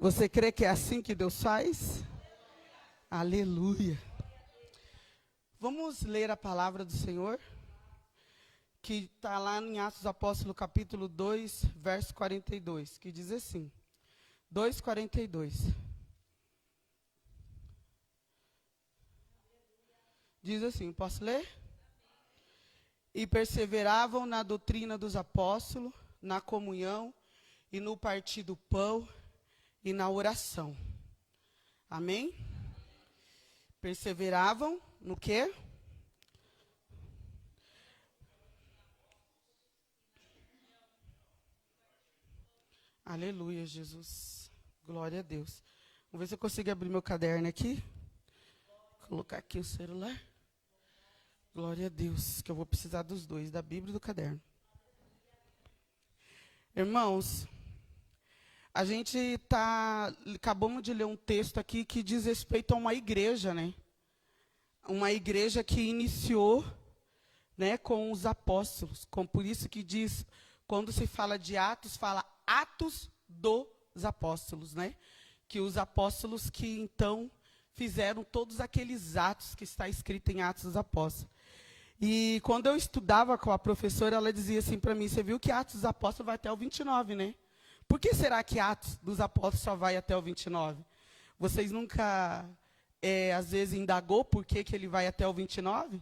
Você crê que é assim que Deus faz? Aleluia. Vamos ler a palavra do Senhor, que está lá em Atos dos Apóstolos, capítulo 2, verso 42, que diz assim, 2:42. Diz assim, posso ler? E perseveravam na doutrina dos apóstolos, na comunhão, e no partir do pão, e na oração. Amém? Perseveravam no quê? Aleluia, Jesus. Glória a Deus. Vamos ver se eu consigo abrir meu caderno aqui. Colocar aqui o celular. Glória a Deus, que eu vou precisar dos dois, da Bíblia e do caderno. Irmãos, a gente acabamos de ler um texto aqui que diz respeito a uma igreja, né? Uma igreja que iniciou, né, com os apóstolos. Por isso que diz, quando se fala de Atos, fala Atos dos Apóstolos, né? Que os apóstolos que então fizeram todos aqueles atos que está escrito em Atos dos Apóstolos. E quando eu estudava com a professora, ela dizia assim para mim, você viu que Atos dos Apóstolos vai até o 29, né? Por que será que Atos dos Apóstolos só vai até o 29? Vocês nunca, às vezes, indagou por que ele vai até o 29?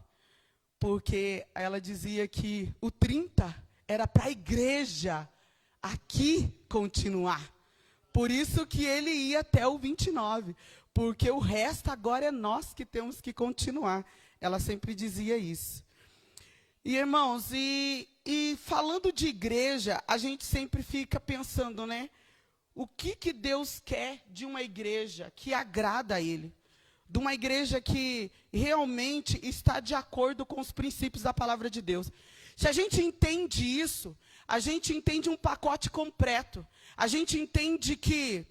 Porque ela dizia que o 30 era para a igreja aqui continuar. Por isso que ele ia até o 29. Porque o resto agora é nós que temos que continuar. Ela sempre dizia isso. E, irmãos, e falando de igreja, a gente sempre fica pensando, né? O que Deus quer de uma igreja que agrada a Ele? De uma igreja que realmente está de acordo com os princípios da palavra de Deus. Se a gente entende isso, a gente entende um pacote completo. A gente entende que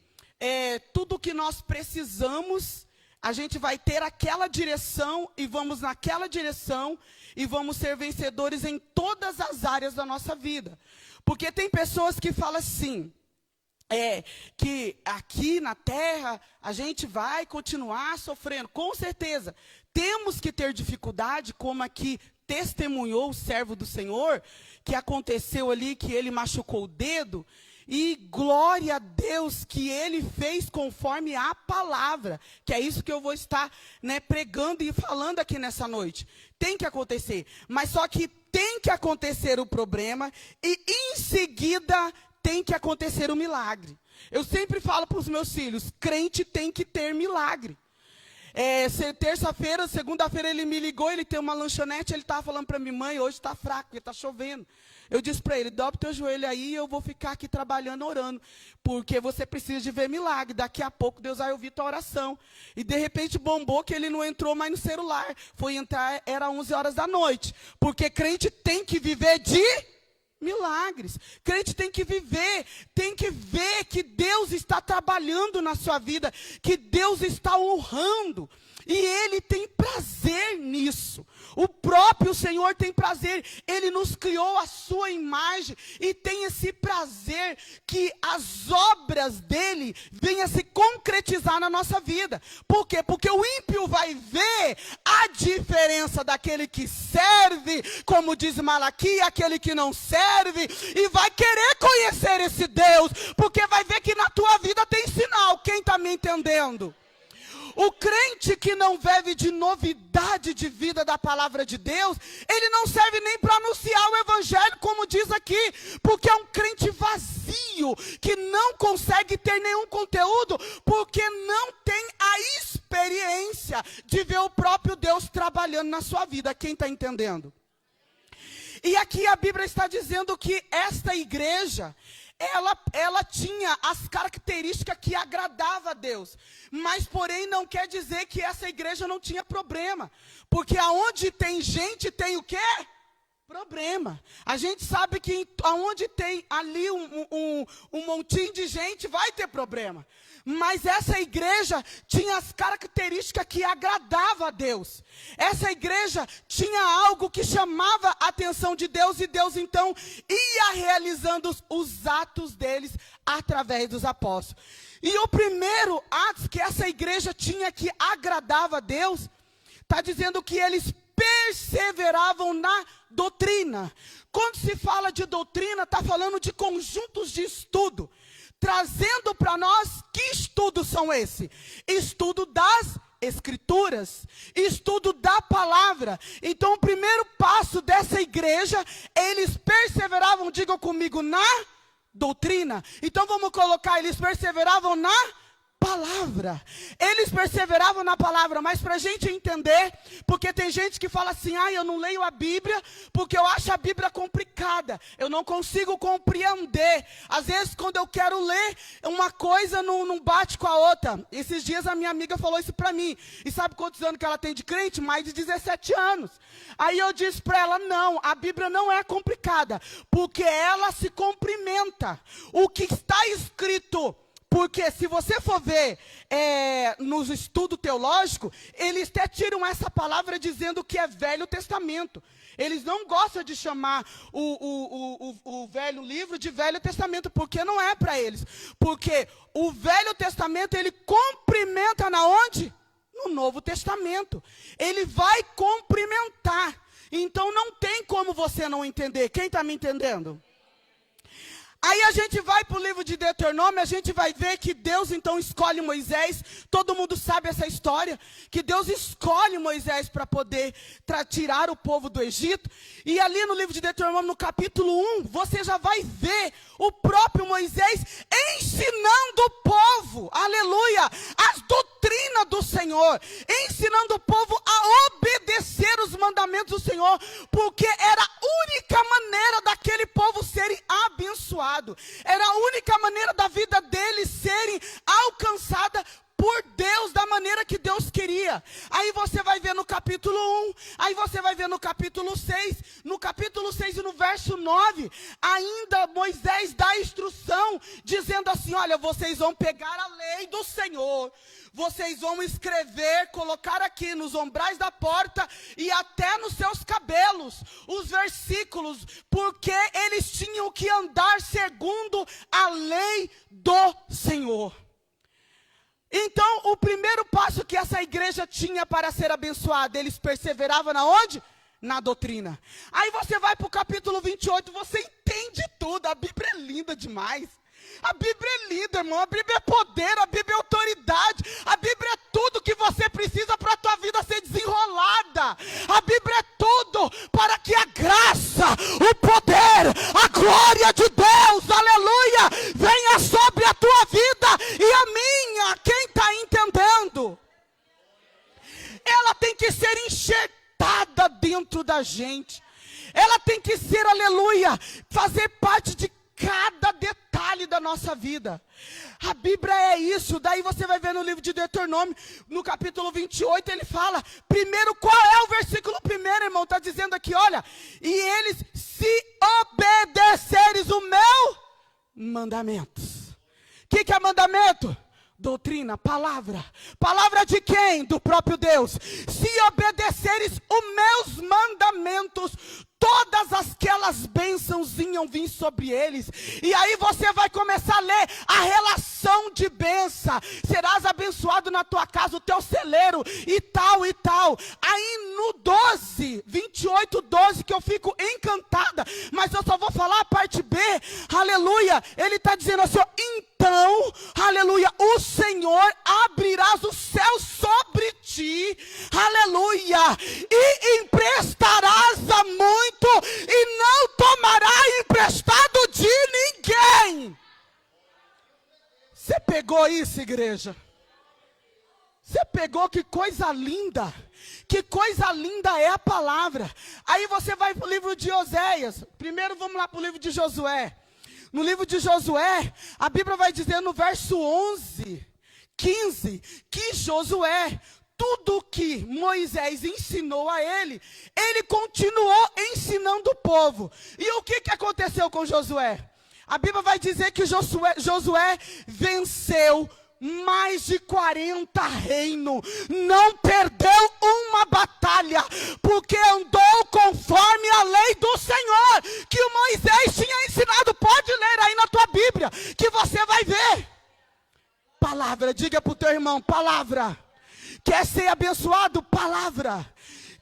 tudo que nós precisamos, a gente vai ter aquela direção e vamos naquela direção e vamos ser vencedores em todas as áreas da nossa vida. Porque tem pessoas que falam assim, que aqui na terra a gente vai continuar sofrendo. Com certeza, temos que ter dificuldade, como aqui testemunhou o servo do Senhor, que aconteceu ali, que ele machucou o dedo, e glória a Deus que ele fez conforme a palavra, que é isso que eu vou estar, né, pregando e falando aqui nessa noite. Tem que acontecer, mas só que tem que acontecer o problema e em seguida tem que acontecer o milagre. Eu sempre falo para os meus filhos, crente tem que ter milagre. Terça-feira, segunda-feira ele me ligou, ele tem uma lanchonete, ele estava falando para mim, mãe, hoje está fraco, porque está chovendo. Eu disse para ele, dobra o teu joelho aí e eu vou ficar aqui trabalhando, orando. Porque você precisa de ver milagre. Daqui a pouco Deus vai ouvir tua oração. E de repente bombou que ele não entrou mais no celular. Foi entrar, era 11 horas da noite. Porque crente tem que viver de milagres. Crente tem que ver que Deus está trabalhando na sua vida. Que Deus está honrando. E Ele tem prazer nisso. O próprio Senhor tem prazer. Ele nos criou a sua imagem. E tem esse prazer que as obras dEle venham a se concretizar na nossa vida. Por quê? Porque o ímpio vai ver a diferença daquele que serve, como diz Malaquias, aquele que não serve. E vai querer conhecer esse Deus. Porque vai ver que na tua vida tem sinal. Quem está me entendendo? O crente que não vive de novidade de vida da palavra de Deus, ele não serve nem para anunciar o evangelho, como diz aqui, porque é um crente vazio, que não consegue ter nenhum conteúdo, porque não tem a experiência de ver o próprio Deus trabalhando na sua vida. Quem está entendendo? E aqui a Bíblia está dizendo que esta igreja, ela tinha as características que agradavam a Deus. Mas, porém, não quer dizer que essa igreja não tinha problema. Porque aonde tem gente, tem o quê? problema. A gente sabe que onde tem ali um montinho de gente, vai ter problema. Mas essa igreja tinha as características que agradavam a Deus. Essa igreja tinha algo que chamava a atenção de Deus, e Deus então ia realizando os atos deles através dos apóstolos. E o primeiro ato que essa igreja tinha que agradava a Deus, está dizendo que eles perseveravam na doutrina. Quando se fala de doutrina, está falando de conjuntos de estudo, trazendo para nós, que estudos são esses? Estudo das Escrituras, estudo da palavra. Então o primeiro passo dessa igreja, eles perseveravam, digam comigo, na doutrina. Então vamos colocar, eles perseveravam na palavra. Eles perseveravam na palavra. Mas para a gente entender, porque tem gente que fala assim, eu não leio a Bíblia porque eu acho a Bíblia complicada, eu não consigo compreender. Às vezes quando eu quero ler uma coisa, não bate com a outra. Esses dias a minha amiga falou isso para mim. E sabe quantos anos que ela tem de crente? Mais de 17 anos. Aí eu disse para ela, não, a Bíblia não é complicada, porque ela se cumprimenta. O que está escrito, porque se você for ver nos estudos teológicos, eles até tiram essa palavra dizendo que é Velho Testamento. Eles não gostam de chamar o velho livro de Velho Testamento, porque não é para eles. Porque o Velho Testamento, ele cumprimenta na onde? No Novo Testamento. Ele vai cumprimentar. Então não tem como você não entender. Quem está me entendendo? Aí a gente vai para o livro de Deuteronômio, a gente vai ver que Deus então escolhe Moisés. Todo mundo sabe essa história, que Deus escolhe Moisés para poder tirar o povo do Egito. E ali no livro de Deuteronômio, no capítulo 1, você já vai ver o próprio Moisés ensinando o povo, aleluia, as doutrinas do Senhor, ensinando o povo a obedecer os mandamentos do Senhor, porque era a única maneira daquele povo serem abençoados. Era a única maneira da vida deles serem alcançada por Deus, da maneira que Deus queria. Aí você vai ver no capítulo 1, aí você vai ver no capítulo 6, no capítulo 6 e no verso 9, ainda Moisés dá a instrução, dizendo assim, olha, vocês vão pegar a lei do Senhor, vocês vão escrever, colocar aqui nos umbrais da porta e até nos seus cabelos, os versículos, porque eles tinham que andar segundo a lei do Senhor. Então, o primeiro passo que essa igreja tinha para ser abençoada, eles perseveravam na onde? Na doutrina. Aí você vai para o capítulo 28, você entende tudo, a Bíblia é linda demais. A Bíblia é linda, irmão, a Bíblia é poder, a Bíblia é autoridade, a Bíblia é tudo que você precisa para a tua vida ser desenrolada. A Bíblia é tudo para que a graça, o poder, a glória de Deus, aleluia, venha sobre a tua vida e a minha. Quem está entendendo? Ela tem que ser enxertada dentro da gente. Ela tem que ser, aleluia, fazer parte de cada detalhe da nossa vida. A Bíblia é isso. Daí você vai ver no livro de Deuteronômio, no capítulo 28, ele fala, primeiro, qual é o versículo primeiro, irmão? Está dizendo aqui, olha, e eles, se obedeceres o meu mandamentos. O que é mandamento? Doutrina, palavra. Palavra de quem? Do próprio Deus. Se obedeceres os meus mandamentos, todas aquelas bênçãos iam vir sobre eles. E aí você vai começar a ler a relação de bênção. Serás abençoado na tua casa, o teu celeiro, e tal e tal. Aí no 12, 28, 12, que eu fico encantada, mas eu só vou falar a parte B, aleluia. Ele está dizendo assim, ó, então, aleluia, o Senhor abrirás os céus sobre ti, aleluia, e emprestarás a muito, e não tomará emprestado de ninguém. Você pegou isso, igreja? Você pegou? Que coisa linda. Que coisa linda é a palavra. Aí você vai para o livro de Oséias. Primeiro vamos lá para o livro de Josué. No livro de Josué, a Bíblia vai dizer no verso 11, 15, que Josué tudo que Moisés ensinou a ele, ele continuou ensinando o povo. E o que aconteceu com Josué? A Bíblia vai dizer que Josué venceu mais de 40 reinos, não perdeu uma batalha, porque andou conforme a lei do Senhor, que o Moisés tinha ensinado. Pode ler aí na tua Bíblia, que você vai ver. Palavra, diga para o teu irmão, palavra. Quer ser abençoado? Palavra.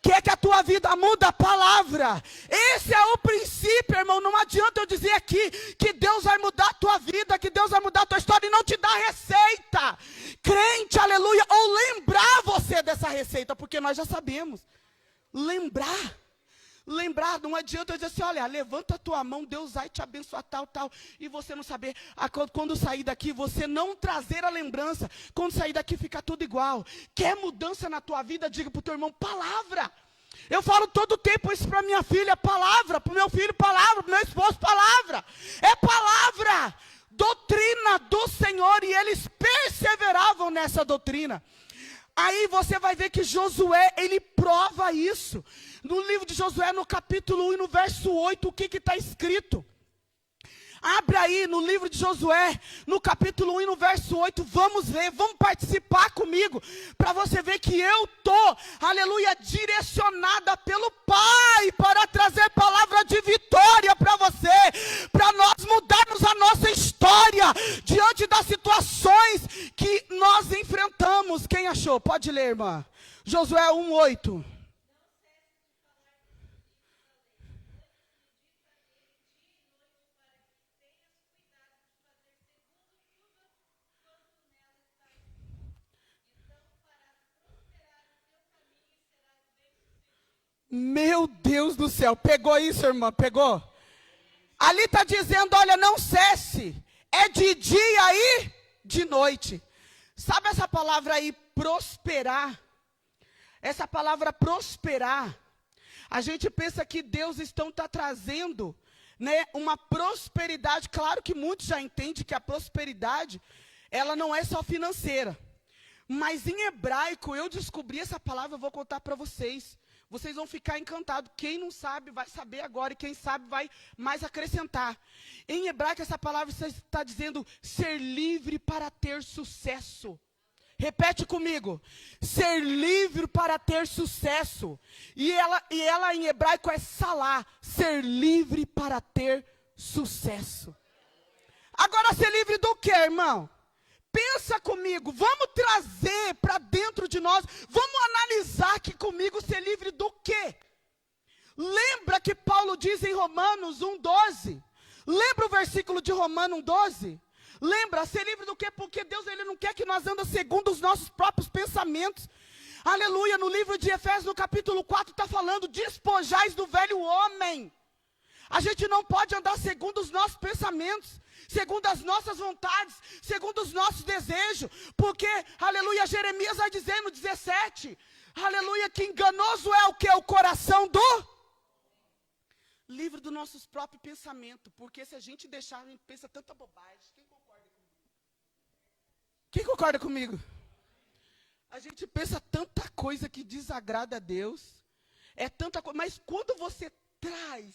Quer que a tua vida muda? Palavra. Esse é o princípio, irmão. Não adianta eu dizer aqui que Deus vai mudar a tua vida, que Deus vai mudar a tua história e não te dar receita. Crente, aleluia, ou lembrar você dessa receita, porque nós já sabemos. Lembrar, não adianta eu dizer assim, olha, levanta a tua mão, Deus vai te abençoar, tal, e você não saber, quando sair daqui, você não trazer a lembrança, quando sair daqui fica tudo igual. Quer mudança na tua vida? Diga para o teu irmão, palavra. Eu falo todo o tempo isso para minha filha, palavra, para o meu filho, palavra, para o meu esposo, palavra. É palavra, doutrina do Senhor, e eles perseveravam nessa doutrina. Aí você vai ver que Josué, ele prova isso. No livro de Josué, no capítulo 1 e no verso 8, o que está escrito? Abre aí no livro de Josué, no capítulo 1 e no verso 8, vamos ver, vamos participar comigo, para você ver que eu estou, aleluia, direcionada pelo Pai, para trazer palavra de vitória para você, para nós mudarmos a nossa história, diante das situações que nós enfrentamos. Quem achou? Pode ler, irmã. Josué 1, 8. Meu Deus do céu, pegou isso, irmã? Pegou? Ali está dizendo, olha, não cesse, é de dia e de noite. Sabe essa palavra aí, prosperar? Essa palavra prosperar, a gente pensa que Deus está trazendo, né, uma prosperidade. Claro que muitos já entendem que a prosperidade, ela não é só financeira. Mas em hebraico, eu descobri essa palavra, eu vou contar para vocês. Vocês vão ficar encantados. Quem não sabe vai saber agora, e quem sabe vai mais acrescentar. Em hebraico, essa palavra está dizendo ser livre para ter sucesso. Repete comigo. Ser livre para ter sucesso. E ela em hebraico é salá. Ser livre para ter sucesso. Agora, ser livre do quê, irmão? Pensa comigo, vamos trazer para dentro de nós, vamos analisar aqui comigo, ser livre do quê? Lembra que Paulo diz em Romanos 1,12? Lembra o versículo de Romanos 1,12? Lembra, ser livre do quê? Porque Deus, Ele não quer que nós andemos segundo os nossos próprios pensamentos. Aleluia, no livro de Efésios, no capítulo 4, está falando, despojais do velho homem. A gente não pode andar segundo os nossos pensamentos, segundo as nossas vontades, segundo os nossos desejos, porque, aleluia, Jeremias vai dizer no 17, aleluia, que enganoso é o que? O coração do livre dos nossos próprios pensamentos, porque se a gente deixar, a gente pensa tanta bobagem. Quem concorda comigo? A gente pensa tanta coisa que desagrada a Deus, é tanta coisa, mas quando você traz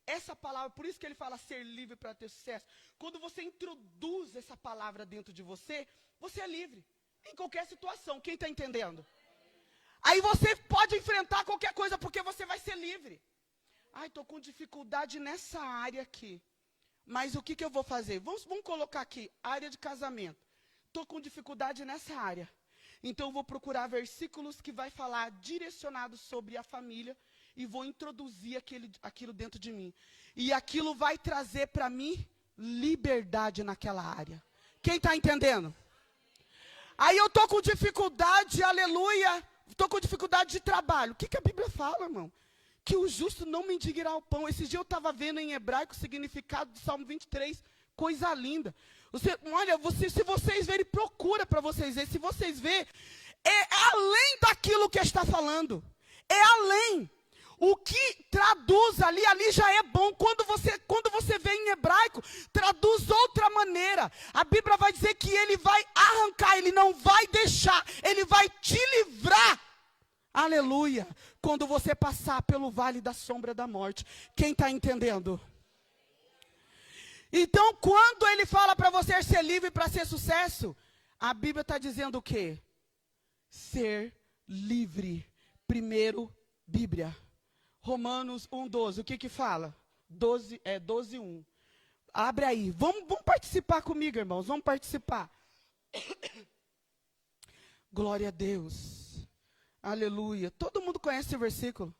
essa palavra, por isso que ele fala ser livre para ter sucesso. Quando você introduz essa palavra dentro de você, você é livre. Em qualquer situação, quem está entendendo? Aí você pode enfrentar qualquer coisa, porque você vai ser livre. Ai, estou com dificuldade nessa área aqui. Mas o que eu vou fazer? Vamos colocar aqui, área de casamento. Estou com dificuldade nessa área. Então eu vou procurar versículos que vai falar direcionados sobre a família, e vou introduzir aquilo dentro de mim. E aquilo vai trazer para mim liberdade naquela área. Quem está entendendo? Aí eu estou com dificuldade, aleluia, estou com dificuldade de trabalho. O que a Bíblia fala, irmão? Que o justo não mendigará o pão. Esse dia eu estava vendo em hebraico o significado do Salmo 23, coisa linda. Se vocês verem, procura para vocês verem. Se vocês verem, é além daquilo que está falando. É além. O que traduz ali já é bom. Quando você vê em hebraico, traduz outra maneira. A Bíblia vai dizer que ele vai arrancar, ele não vai deixar, ele vai te livrar. Aleluia. Quando você passar pelo vale da sombra da morte. Quem está entendendo? Então, quando ele fala para você ser livre para ser sucesso, a Bíblia está dizendo o quê? Ser livre. Primeiro, Bíblia. Romanos 1:12, o que fala? 12:1. Abre aí. Vamos participar comigo, irmãos. Vamos participar. Glória a Deus. Aleluia. Todo mundo conhece esse versículo?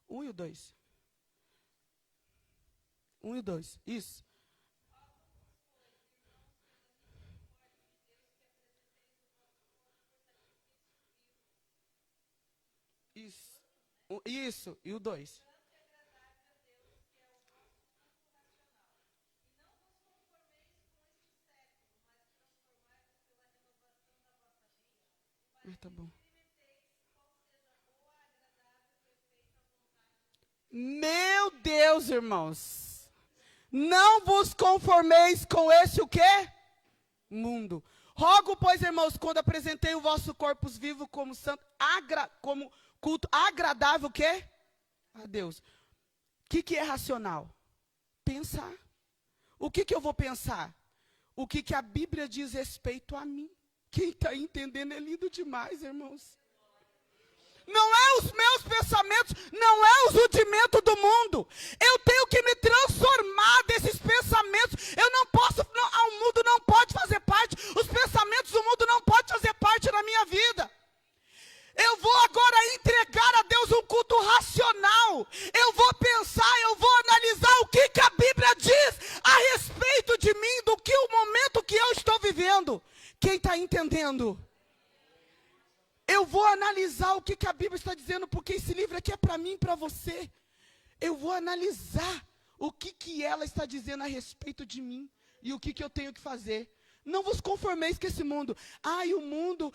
1 e o 2. 1 e o 2. Isso. Isso. E o 2. Tá bom. Meu Deus, irmãos. Não vos conformeis com esse o quê? Mundo. Rogo, pois, irmãos, quando apresentei o vosso corpo vivo como santo, como culto agradável, o quê? A Deus. O que é racional? Pensar. O que eu vou pensar? O que a Bíblia diz respeito a mim. Quem está entendendo é lindo demais, irmãos. Não é os meus pensamentos, não é o rudimento do mundo. Eu tenho que me transformar desses pensamentos. Eu não posso, o mundo não pode fazer parte. Os pensamentos do mundo não podem fazer parte da minha vida. Eu vou agora entregar a Deus um culto racional. Eu vou pensar, eu vou analisar o que a Bíblia diz a respeito de mim, do que o momento que eu estou vivendo. Quem está entendendo? Eu vou analisar o que a Bíblia está dizendo, porque esse livro aqui é para mim e para você. Eu vou analisar o que ela está dizendo a respeito de mim e o que eu tenho que fazer. Não vos conformeis com esse mundo. Ai, o mundo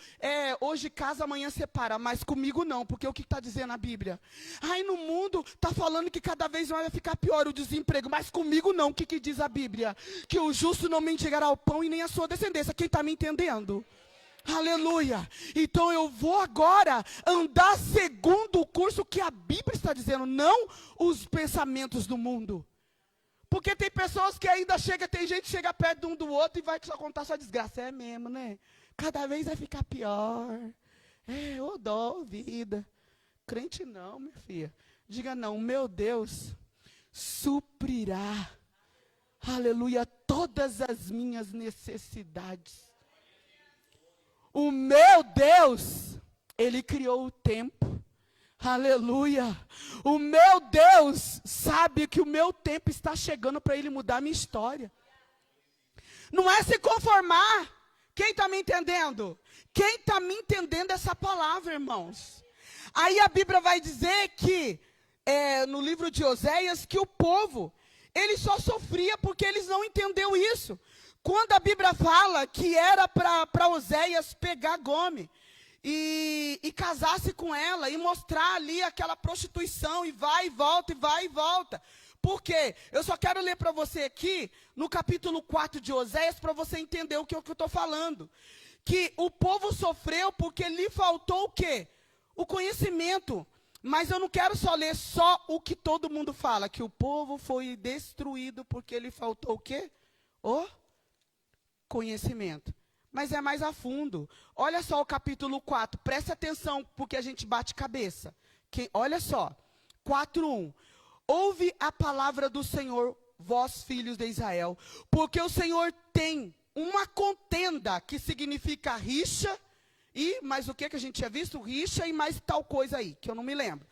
hoje casa, amanhã separa, mas comigo não, porque o que está dizendo a Bíblia? Ai, no mundo está falando que cada vez mais vai ficar pior o desemprego, mas comigo não. O que diz a Bíblia? Que o justo não mendigará o pão e nem a sua descendência. Quem está me entendendo? Aleluia. Então eu vou agora andar segundo o curso que a Bíblia está dizendo, não os pensamentos do mundo. Porque tem pessoas que ainda tem gente que chega perto de um do outro e vai só contar sua desgraça. É mesmo, né? Cada vez vai ficar pior. Ô dó, vida. Crente não, minha filha. Diga não, meu Deus suprirá, aleluia, todas as minhas necessidades. O meu Deus, Ele criou o tempo. Aleluia. O meu Deus sabe que o meu tempo está chegando para Ele mudar a minha história. Não é se conformar. Quem está me entendendo? Quem está me entendendo essa palavra, irmãos? Aí a Bíblia vai dizer que, no livro de Oséias, que o povo, ele só sofria porque eles não entenderam isso. Quando a Bíblia fala que era para Oséias pegar Gomer e casar-se com ela e mostrar ali aquela prostituição e vai e volta, e vai e volta. Por quê? Eu só quero ler para você aqui, no capítulo 4 de Oséias, para você entender o que eu estou falando. Que o povo sofreu porque lhe faltou o quê? O conhecimento. Mas eu não quero só ler só o que todo mundo fala, que o povo foi destruído porque lhe faltou o quê? O conhecimento. Mas é mais a fundo. Olha só o capítulo 4, preste atenção, porque a gente bate cabeça. Olha só, 4:1. Ouve a palavra do Senhor, vós filhos de Israel, porque o Senhor tem uma contenda, que significa rixa, mas o que a gente tinha visto? Rixa e mais tal coisa aí, que eu não me lembro.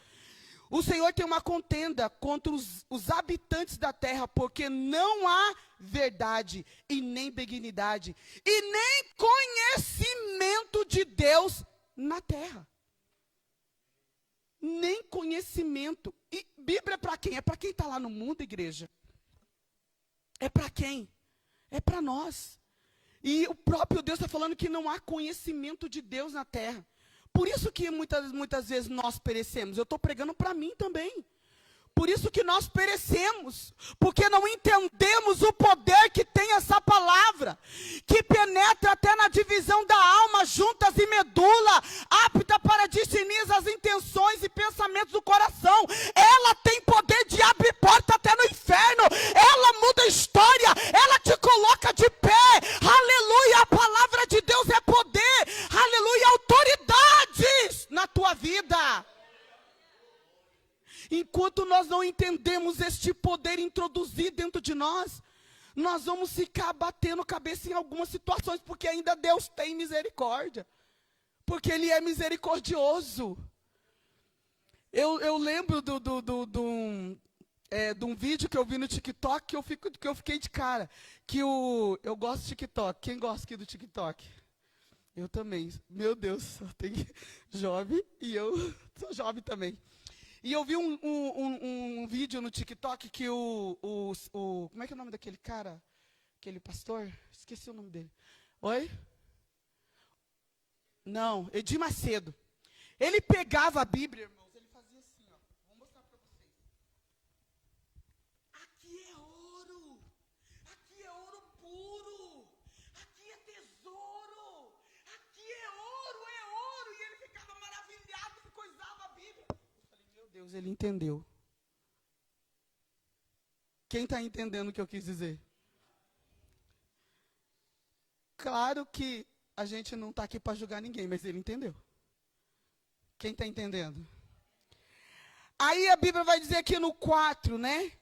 O Senhor tem uma contenda contra os habitantes da terra, porque não há verdade e nem benignidade e nem conhecimento de Deus na terra. Nem conhecimento. E Bíblia é para quem? É para quem está lá no mundo, igreja. É para quem? É para nós. E o próprio Deus está falando que não há conhecimento de Deus na terra. Por isso que muitas vezes nós perecemos. Eu estou pregando para mim também. Por isso que nós perecemos, porque não entendemos o poder que tem essa palavra, que penetra até na divisão da alma, juntas e medula, apta para discernir as intenções e pensamentos do coração. Ela tem poder de abrir porta até no inferno, ela muda a história, ela te coloca de pé. Aleluia, a palavra de Deus é poder, aleluia, autoridades na tua vida. Enquanto nós não entendemos este poder introduzido dentro de nós, nós vamos ficar batendo cabeça em algumas situações, porque ainda Deus tem misericórdia, porque Ele é misericordioso. Eu lembro de um vídeo que eu vi no TikTok, que eu fiquei de cara, eu gosto de TikTok. Quem gosta aqui do TikTok? Eu também. Meu Deus, só tem jovem e eu sou jovem também. E eu vi um vídeo no TikTok que como é que é o nome daquele cara? Aquele pastor? Esqueci o nome dele. Oi? Não, Edir Macedo. Ele pegava a Bíblia, irmãos, ele fazia assim, ó. Vou mostrar para vocês. Aqui é ouro. Aqui é ouro puro. Aqui é tesouro. Aqui é ouro, é ouro. E ele ficava maravilhado e coisava a Bíblia. Deus, ele entendeu. Quem está entendendo o que eu quis dizer? Claro que a gente não está aqui para julgar ninguém, mas ele entendeu. Quem está entendendo? Aí a Bíblia vai dizer aqui no 4, né?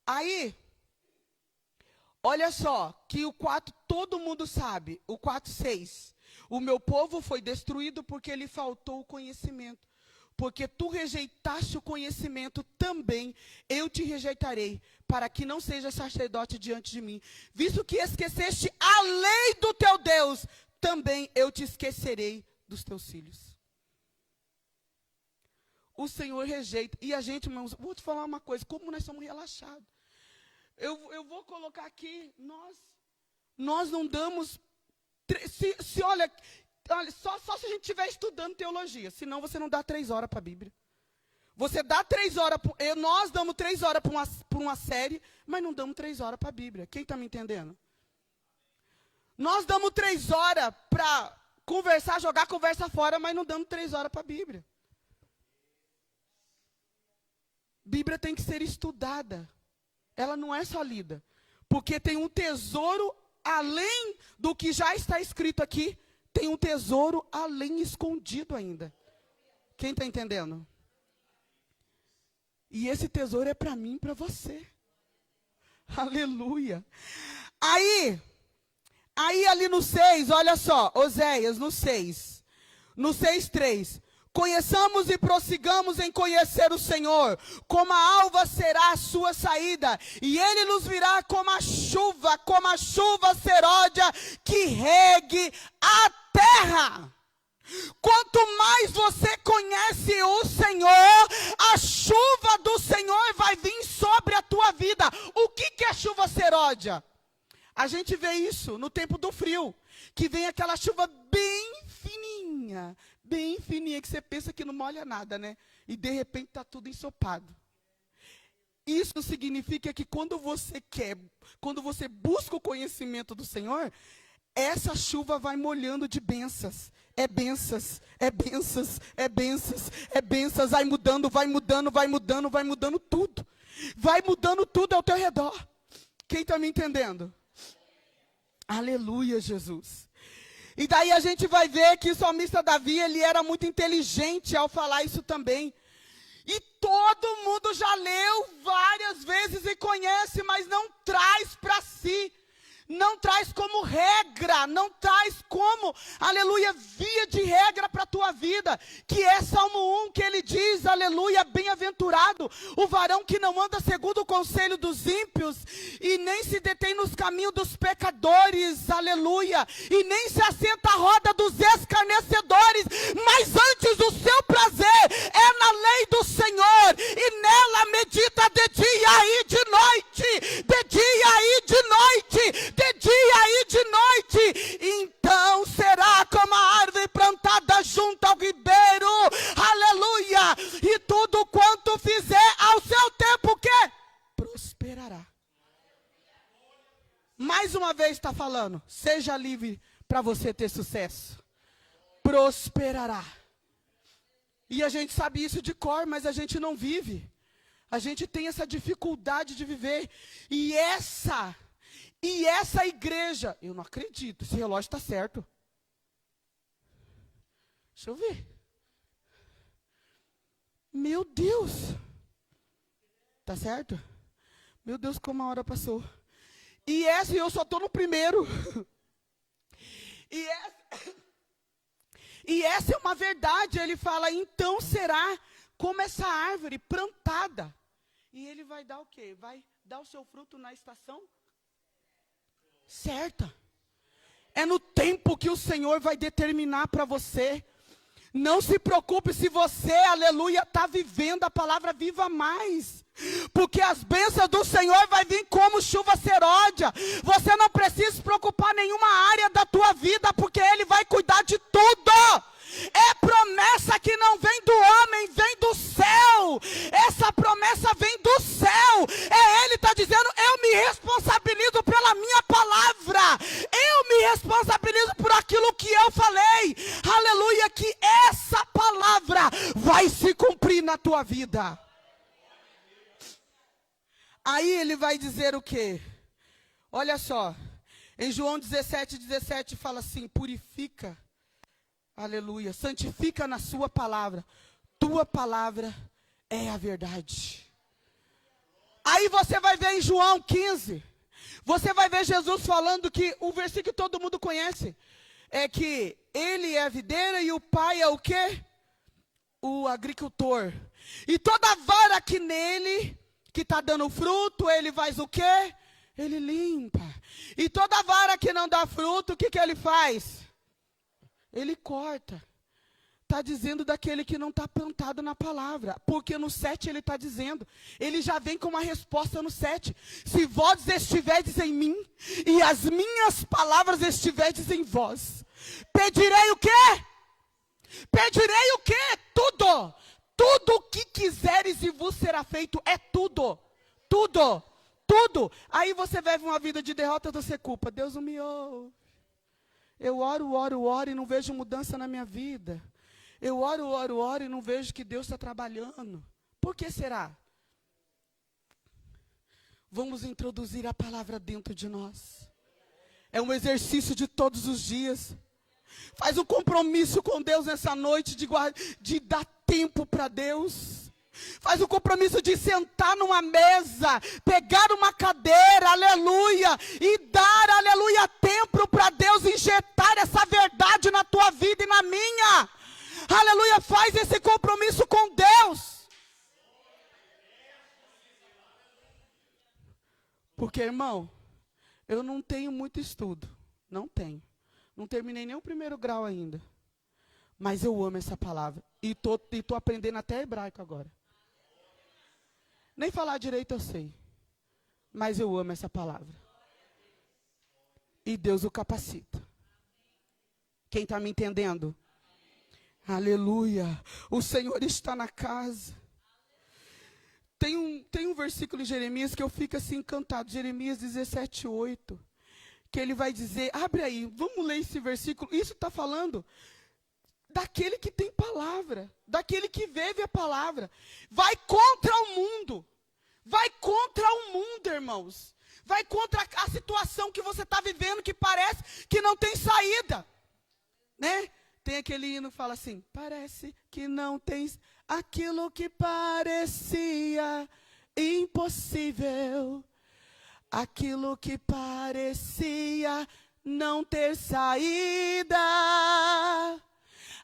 Aí, olha só, que o 4 todo mundo sabe. O 4:6. O meu povo foi destruído porque lhe faltou o conhecimento. Porque tu rejeitaste o conhecimento, também eu te rejeitarei, para que não sejas sacerdote diante de mim. Visto que esqueceste a lei do teu Deus, também eu te esquecerei dos teus filhos. O Senhor rejeita. E a gente, irmãos, vou te falar uma coisa, como nós somos relaxados. Eu vou colocar aqui, nós não damos... Olha, só se a gente estiver estudando teologia, senão você não dá 3 horas para a Bíblia. Você dá 3 horas, nós damos 3 horas para uma série, mas não damos 3 horas para a Bíblia. Quem está me entendendo? Nós damos 3 horas para conversar, jogar conversa fora, mas não damos 3 horas para a Bíblia. Bíblia tem que ser estudada. Ela não é só lida. Porque tem um tesouro além do que já está escrito aqui. Tem um tesouro além escondido ainda. Quem está entendendo? E esse tesouro é para mim e para você. Aleluia. Aí ali no 6, olha só, Oséias no 6. No 6:3. Conheçamos e prossigamos em conhecer o Senhor, como a alva será a sua saída, e Ele nos virá como a chuva seródia que regue a terra. Quanto mais você conhece o Senhor, a chuva do Senhor vai vir sobre a tua vida. O que é chuva seródia? A gente vê isso no tempo do frio, que vem aquela chuva bem fininha, que você pensa que não molha nada, né? E de repente está tudo ensopado. Isso significa que quando você busca o conhecimento do Senhor, essa chuva vai molhando de bênçãos. É bênçãos, é bênçãos, é bênçãos, é bênçãos. Vai mudando tudo. Vai mudando tudo ao teu redor. Quem está me entendendo? Aleluia, Jesus. E daí a gente vai ver que o salmista Davi, ele era muito inteligente ao falar isso também. E todo mundo já leu várias vezes e conhece, mas não traz para si. Não traz como regra, não traz como, aleluia, via de regra para a tua vida. Que é Salmo 1, que ele diz, aleluia, bem-aventurado o varão que não anda segundo o conselho dos ímpios, e nem se detém nos caminhos dos pecadores, aleluia, e nem se assenta à roda dos escarnecedores, mas antes o seu prazer é na lei do Senhor, e nela medita de dia e de noite, de dia e de noite, de dia e de noite. Então será como a árvore plantada junto ao ribeiro, aleluia, e tudo quanto fizer ao seu tempo está falando? Seja livre para você ter sucesso. Prosperará. E a gente sabe isso de cor, mas a gente não vive. A gente tem essa dificuldade de viver. E essa igreja, eu não acredito, esse relógio está certo. Deixa eu ver. Meu Deus. Tá certo? Meu Deus, como a hora passou. E eu só estou no primeiro. E essa é uma verdade. Ele fala, então será como essa árvore plantada. E ele vai dar o quê? Vai dar o seu fruto na estação certa. É no tempo que o Senhor vai determinar para você. Não se preocupe se você, aleluia, está vivendo a palavra viva mais. Porque as bênçãos do Senhor vai vir como chuva seródia. Você não precisa se preocupar em nenhuma área da tua vida, porque Ele vai cuidar de tudo. É promessa que não vem do homem, vem do céu. Essa promessa vem do céu. Ele está dizendo, eu me responsabilizo pela minha palavra. Eu me responsabilizo por aquilo que eu falei. Aleluia, que essa palavra vai se cumprir na tua vida. Aí ele vai dizer o quê? Olha só, em João 17 fala assim, purifica, aleluia, santifica na sua palavra, tua palavra é a verdade. Aí você vai ver em João 15, você vai ver Jesus falando que, o versículo que todo mundo conhece, é que ele é a videira e o pai é o quê? O agricultor. E toda vara que nele, que está dando fruto, ele faz o quê? Ele limpa. E toda vara que não dá fruto, o que ele faz? Ele corta. Está dizendo daquele que não está plantado na palavra. Porque no 7 ele está dizendo. Ele já vem com uma resposta no 7. Se vós estiverdes em mim, e as minhas palavras estiverdes em vós, pedirei o quê? Pedirei o quê? Tudo. Tudo o que quiseres e vos será feito. É tudo. Tudo. Tudo. Aí você vive uma vida de derrota, você culpa. Deus não me ouve. Eu oro e não vejo mudança na minha vida. Eu oro e não vejo que Deus está trabalhando. Por que será? Vamos introduzir a palavra dentro de nós. É um exercício de todos os dias. Faz um compromisso com Deus nessa noite de dar tempo para Deus. Faz um compromisso de sentar numa mesa, pegar uma cadeira, aleluia, e dar, aleluia, tempo para Deus injetar essa verdade na tua vida e na minha. Aleluia, faz esse compromisso com Deus. Porque, irmão, eu não tenho muito estudo. Não tenho. Não terminei nem o primeiro grau ainda. Mas eu amo essa palavra. E tô aprendendo até hebraico agora. Nem falar direito eu sei. Mas eu amo essa palavra. E Deus o capacita. Quem está me entendendo? Aleluia. O Senhor está na casa. Tem um versículo em Jeremias que eu fico assim encantado. Jeremias 17:8. Que ele vai dizer, abre aí, vamos ler esse versículo. Isso está falando daquele que tem palavra, daquele que vive a palavra. Vai contra o mundo. Vai contra o mundo, irmãos. Vai contra a situação que você está vivendo, que parece que não tem saída. Né? Tem aquele hino que fala assim, parece que não tens aquilo que parecia impossível. Aquilo que parecia não ter saída.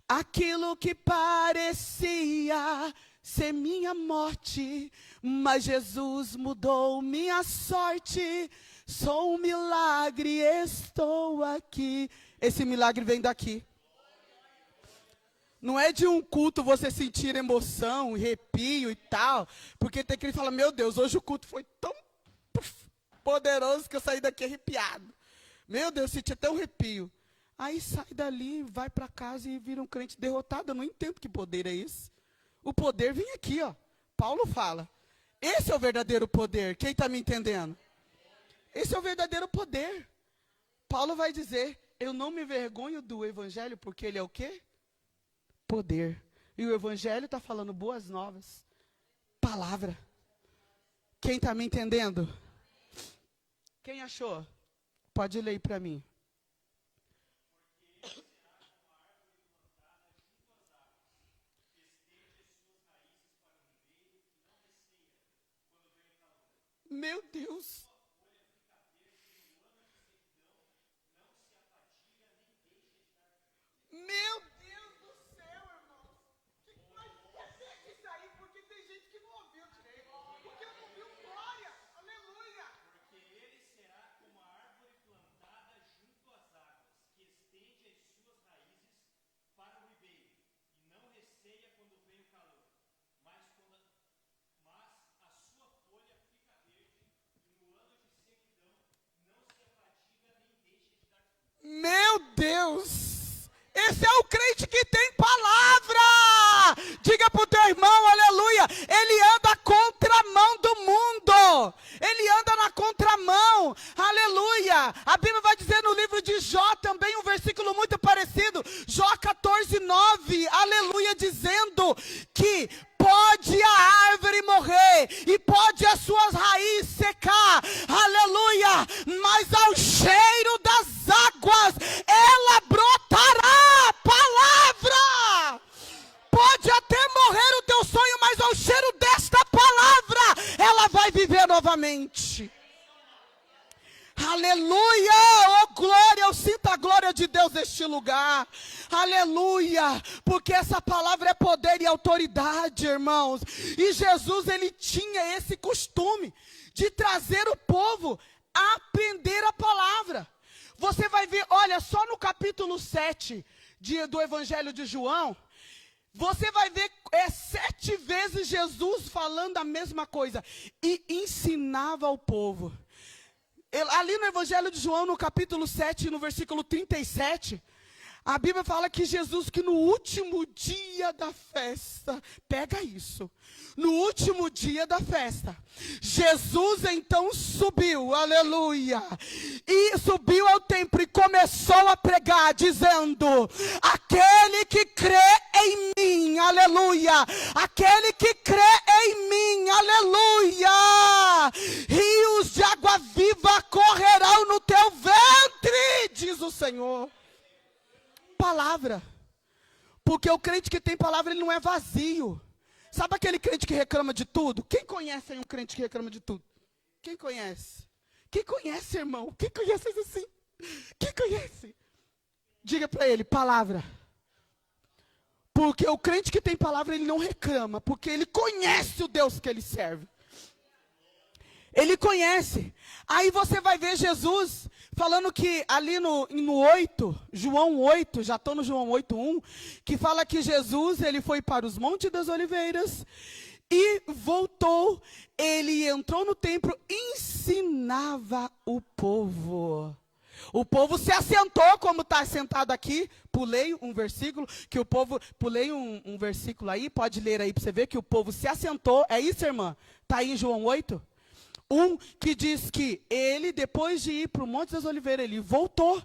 Aquilo que parecia ser minha morte. Mas Jesus mudou minha sorte. Sou um milagre, estou aqui. Esse milagre vem daqui. Não é de um culto você sentir emoção, arrepio e tal. Porque tem quem fala, meu Deus, hoje o culto foi tão poderoso que eu saí daqui arrepiado. Meu Deus, senti até um arrepio. Aí sai dali, vai para casa e vira um crente derrotado. Eu não entendo que poder é esse. O poder vem aqui, ó. Paulo fala. Esse é o verdadeiro poder. Quem está me entendendo? Esse é o verdadeiro poder. Paulo vai dizer, eu não me envergonho do evangelho, porque ele é o quê? Poder. E o evangelho está falando boas novas. Palavra. Quem está me entendendo? Quem achou? Pode ler para mim. Meu Deus. Meu Deus do céu, irmão. Repete isso aí, porque tem gente que não ouviu direito. Porque eu não viu glória. Aleluia. Porque ele será como a árvore plantada junto às águas, que estende as suas raízes para o ribeiro, e não receia quando vem o calor. Mas a sua folha fica verde, e no ano de sequidão não se afadiga nem deixa de dar fruto. Meu Deus. Esse é o crente que tem palavra. Diga para o teu irmão, aleluia. Ele anda à contramão do mundo. Ele anda na contramão, aleluia. A Bíblia vai dizer no livro de Jó também um versículo muito parecido. Jó 14:9, aleluia, dizendo que pode a árvore morrer e pode as suas raízes secar, aleluia, mas ao cheiro das águas ela brotará. Palavra. Pode até morrer o teu sonho, mas ao cheiro desta palavra ela vai viver novamente. Aleluia, oh glória, eu sinto a glória de Deus neste lugar, aleluia, porque essa palavra é poder e autoridade, irmãos, e Jesus, ele tinha esse costume de trazer o povo a aprender a palavra. Você vai ver, olha, só no capítulo 7 do Evangelho de João, você vai ver 7 vezes Jesus falando a mesma coisa, e ensinava ao povo. Ali no Evangelho de João, no capítulo 7, no versículo 37, a Bíblia fala que Jesus, que no último dia da festa, pega isso, no último dia da festa, Jesus então subiu, aleluia, e subiu ao templo e começou a pregar, dizendo, aquele que crê em mim, aleluia, aquele que crê em mim, aleluia, rios de água viva correrão no teu ventre, diz o Senhor. Palavra, porque o crente que tem palavra, ele não é vazio. Sabe aquele crente que reclama de tudo? Quem conhece aí um crente que reclama de tudo? Quem conhece? Quem conhece, irmão? Quem conhece assim? Quem conhece? Diga para ele, palavra. Porque o crente que tem palavra, ele não reclama, porque ele conhece o Deus que ele serve. Ele conhece. Aí você vai ver Jesus falando que ali no 8, João 8, já estou no João 8:1, que fala que Jesus, ele foi para os Montes das Oliveiras e voltou, ele entrou no templo, ensinava o povo. O povo se assentou, como está sentado aqui. Pulei um versículo, que o povo, pulei um versículo aí, pode ler aí para você ver que o povo se assentou. É isso, irmã? Está aí em João 8? Que diz que ele, depois de ir para o Monte das Oliveiras, ele voltou.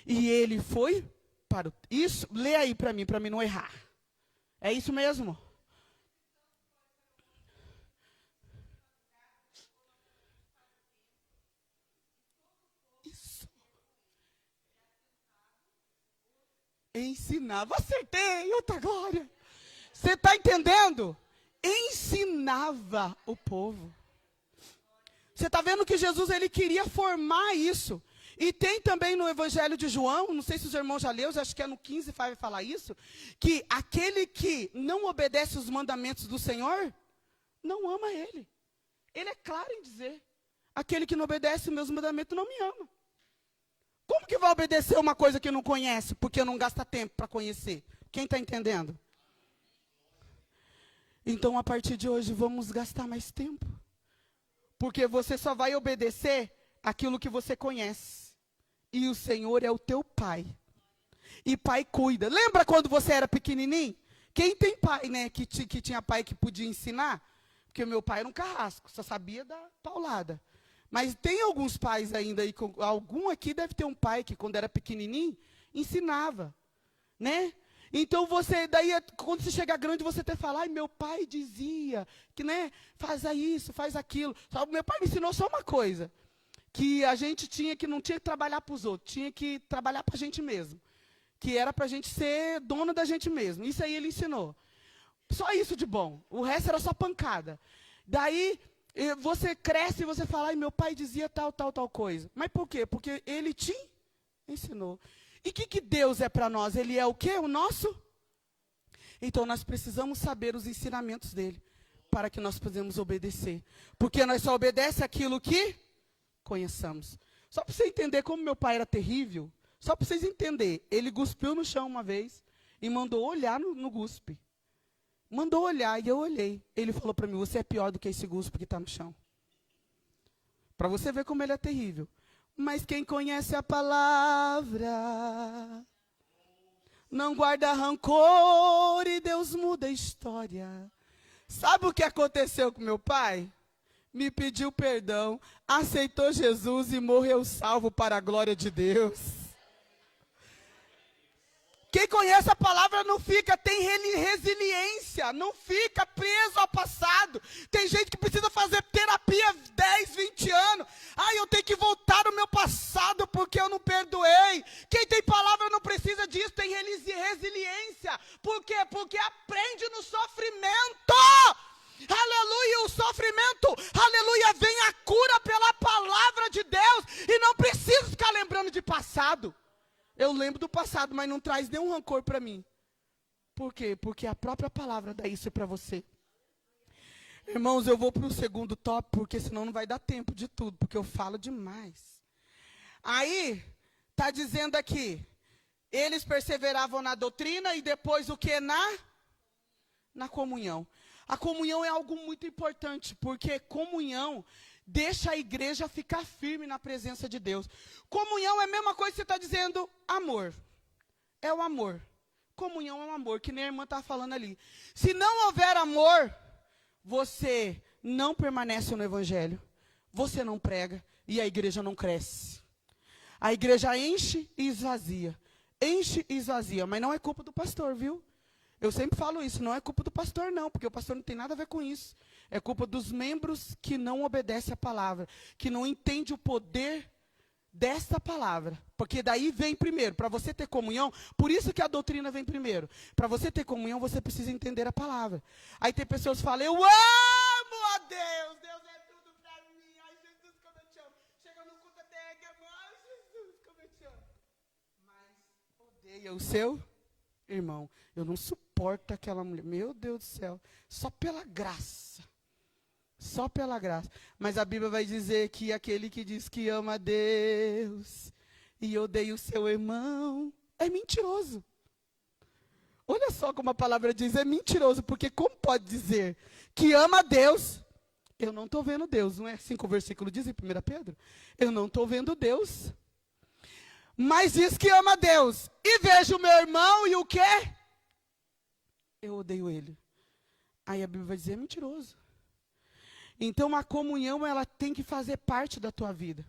E ele foi para o... Isso, lê aí para mim não errar. É isso mesmo? Isso. Ensinava, acertei, outra glória. Você está entendendo? Ensinava o povo. Você está vendo que Jesus, ele queria formar isso. E tem também no Evangelho de João, não sei se os irmãos já leram, acho que é no 15 vai falar isso, que aquele que não obedece os mandamentos do Senhor, não ama ele. Ele é claro em dizer, aquele que não obedece os meus mandamentos não me ama. Como que vai obedecer uma coisa que não conhece, porque não gasta tempo para conhecer? Quem está entendendo? Então, a partir de hoje, vamos gastar mais tempo. Porque você só vai obedecer aquilo que você conhece. E o Senhor é o teu pai. E pai cuida. Lembra quando você era pequenininho? Quem tem pai, né? Que tinha pai que podia ensinar? Porque o meu pai era um carrasco, só sabia dar paulada. Mas tem alguns pais ainda, aí, algum aqui deve ter um pai que quando era pequenininho, ensinava, né? Então você, daí quando você chega grande, você até fala, ai, meu pai dizia, que né, faz isso, faz aquilo. Só, meu pai me ensinou só uma coisa, que a gente não tinha que trabalhar para os outros, tinha que trabalhar para a gente mesmo. Que era para a gente ser dono da gente mesmo. Isso aí ele ensinou. Só isso de bom. O resto era só pancada. Daí você cresce e você fala, ai, meu pai dizia tal coisa. Mas por quê? Porque ele te ensinou. E o que Deus é para nós? Ele é o quê? O nosso? Então nós precisamos saber os ensinamentos dele, para que nós possamos obedecer. Porque nós só obedecemos aquilo que conheçamos. Só para você entender como meu pai era terrível, só para vocês entenderem, ele cuspiu no chão uma vez e mandou olhar no guspe. Mandou olhar e eu olhei. Ele falou para mim, você é pior do que esse guspe que está no chão. Para você ver como ele é terrível. Mas quem conhece a palavra não guarda rancor e Deus muda a história. Sabe o que aconteceu com meu pai? Me pediu perdão, aceitou Jesus e morreu salvo para a glória de Deus. Quem conhece a palavra não fica, tem resiliência, não fica preso ao passado. Tem gente que precisa fazer terapia 10, 20 anos. Ai, eu tenho que voltar ao meu passado porque eu não perdoei. Quem tem palavra não precisa disso, tem resiliência. Por quê? Porque aprende no sofrimento. Aleluia, o sofrimento, aleluia, vem a cura pela palavra de Deus. E não preciso ficar lembrando de passado. Eu lembro do passado, mas não traz nenhum rancor para mim. Por quê? Porque a própria palavra dá isso para você. Irmãos, eu vou para o segundo tópico, porque senão não vai dar tempo de tudo, porque eu falo demais. Aí, está dizendo aqui, eles perseveravam na doutrina e depois o que? Na comunhão. A comunhão é algo muito importante, porque comunhão deixa a igreja ficar firme na presença de Deus. Comunhão é a mesma coisa que você está dizendo, amor. É o amor. Comunhão é o amor, que nem a irmã está falando ali. Se não houver amor, você não permanece no evangelho. Você não prega e a igreja não cresce. A igreja enche e esvazia. Enche e esvazia, mas não é culpa do pastor, viu? Eu sempre falo isso, não é culpa do pastor não, porque o pastor não tem nada a ver com isso. É culpa dos membros que não obedecem a palavra, que não entendem o poder desta palavra. Porque daí vem primeiro, para você ter comunhão, por isso que a doutrina vem primeiro. Para você ter comunhão, você precisa entender a palavra. Aí tem pessoas que falam, eu amo a Deus, Deus é tudo para mim, ai Jesus, como eu te amo. Chega no culto até, ai Jesus, como eu te amo. Mas odeia o seu irmão. Eu não suporto aquela mulher. Meu Deus do céu. Só pela graça. Só pela graça. Mas a Bíblia vai dizer que aquele que diz que ama a Deus e odeia o seu irmão é mentiroso. Olha só como a palavra diz, é mentiroso. Porque como pode dizer que ama a Deus? Eu não estou vendo Deus. Não é assim que o versículo diz em 1 Pedro? Eu não estou vendo Deus. Mas diz que ama a Deus. E vejo o meu irmão e o quê? Eu odeio ele. Aí a Bíblia vai dizer, é mentiroso. Então a comunhão, ela tem que fazer parte da tua vida.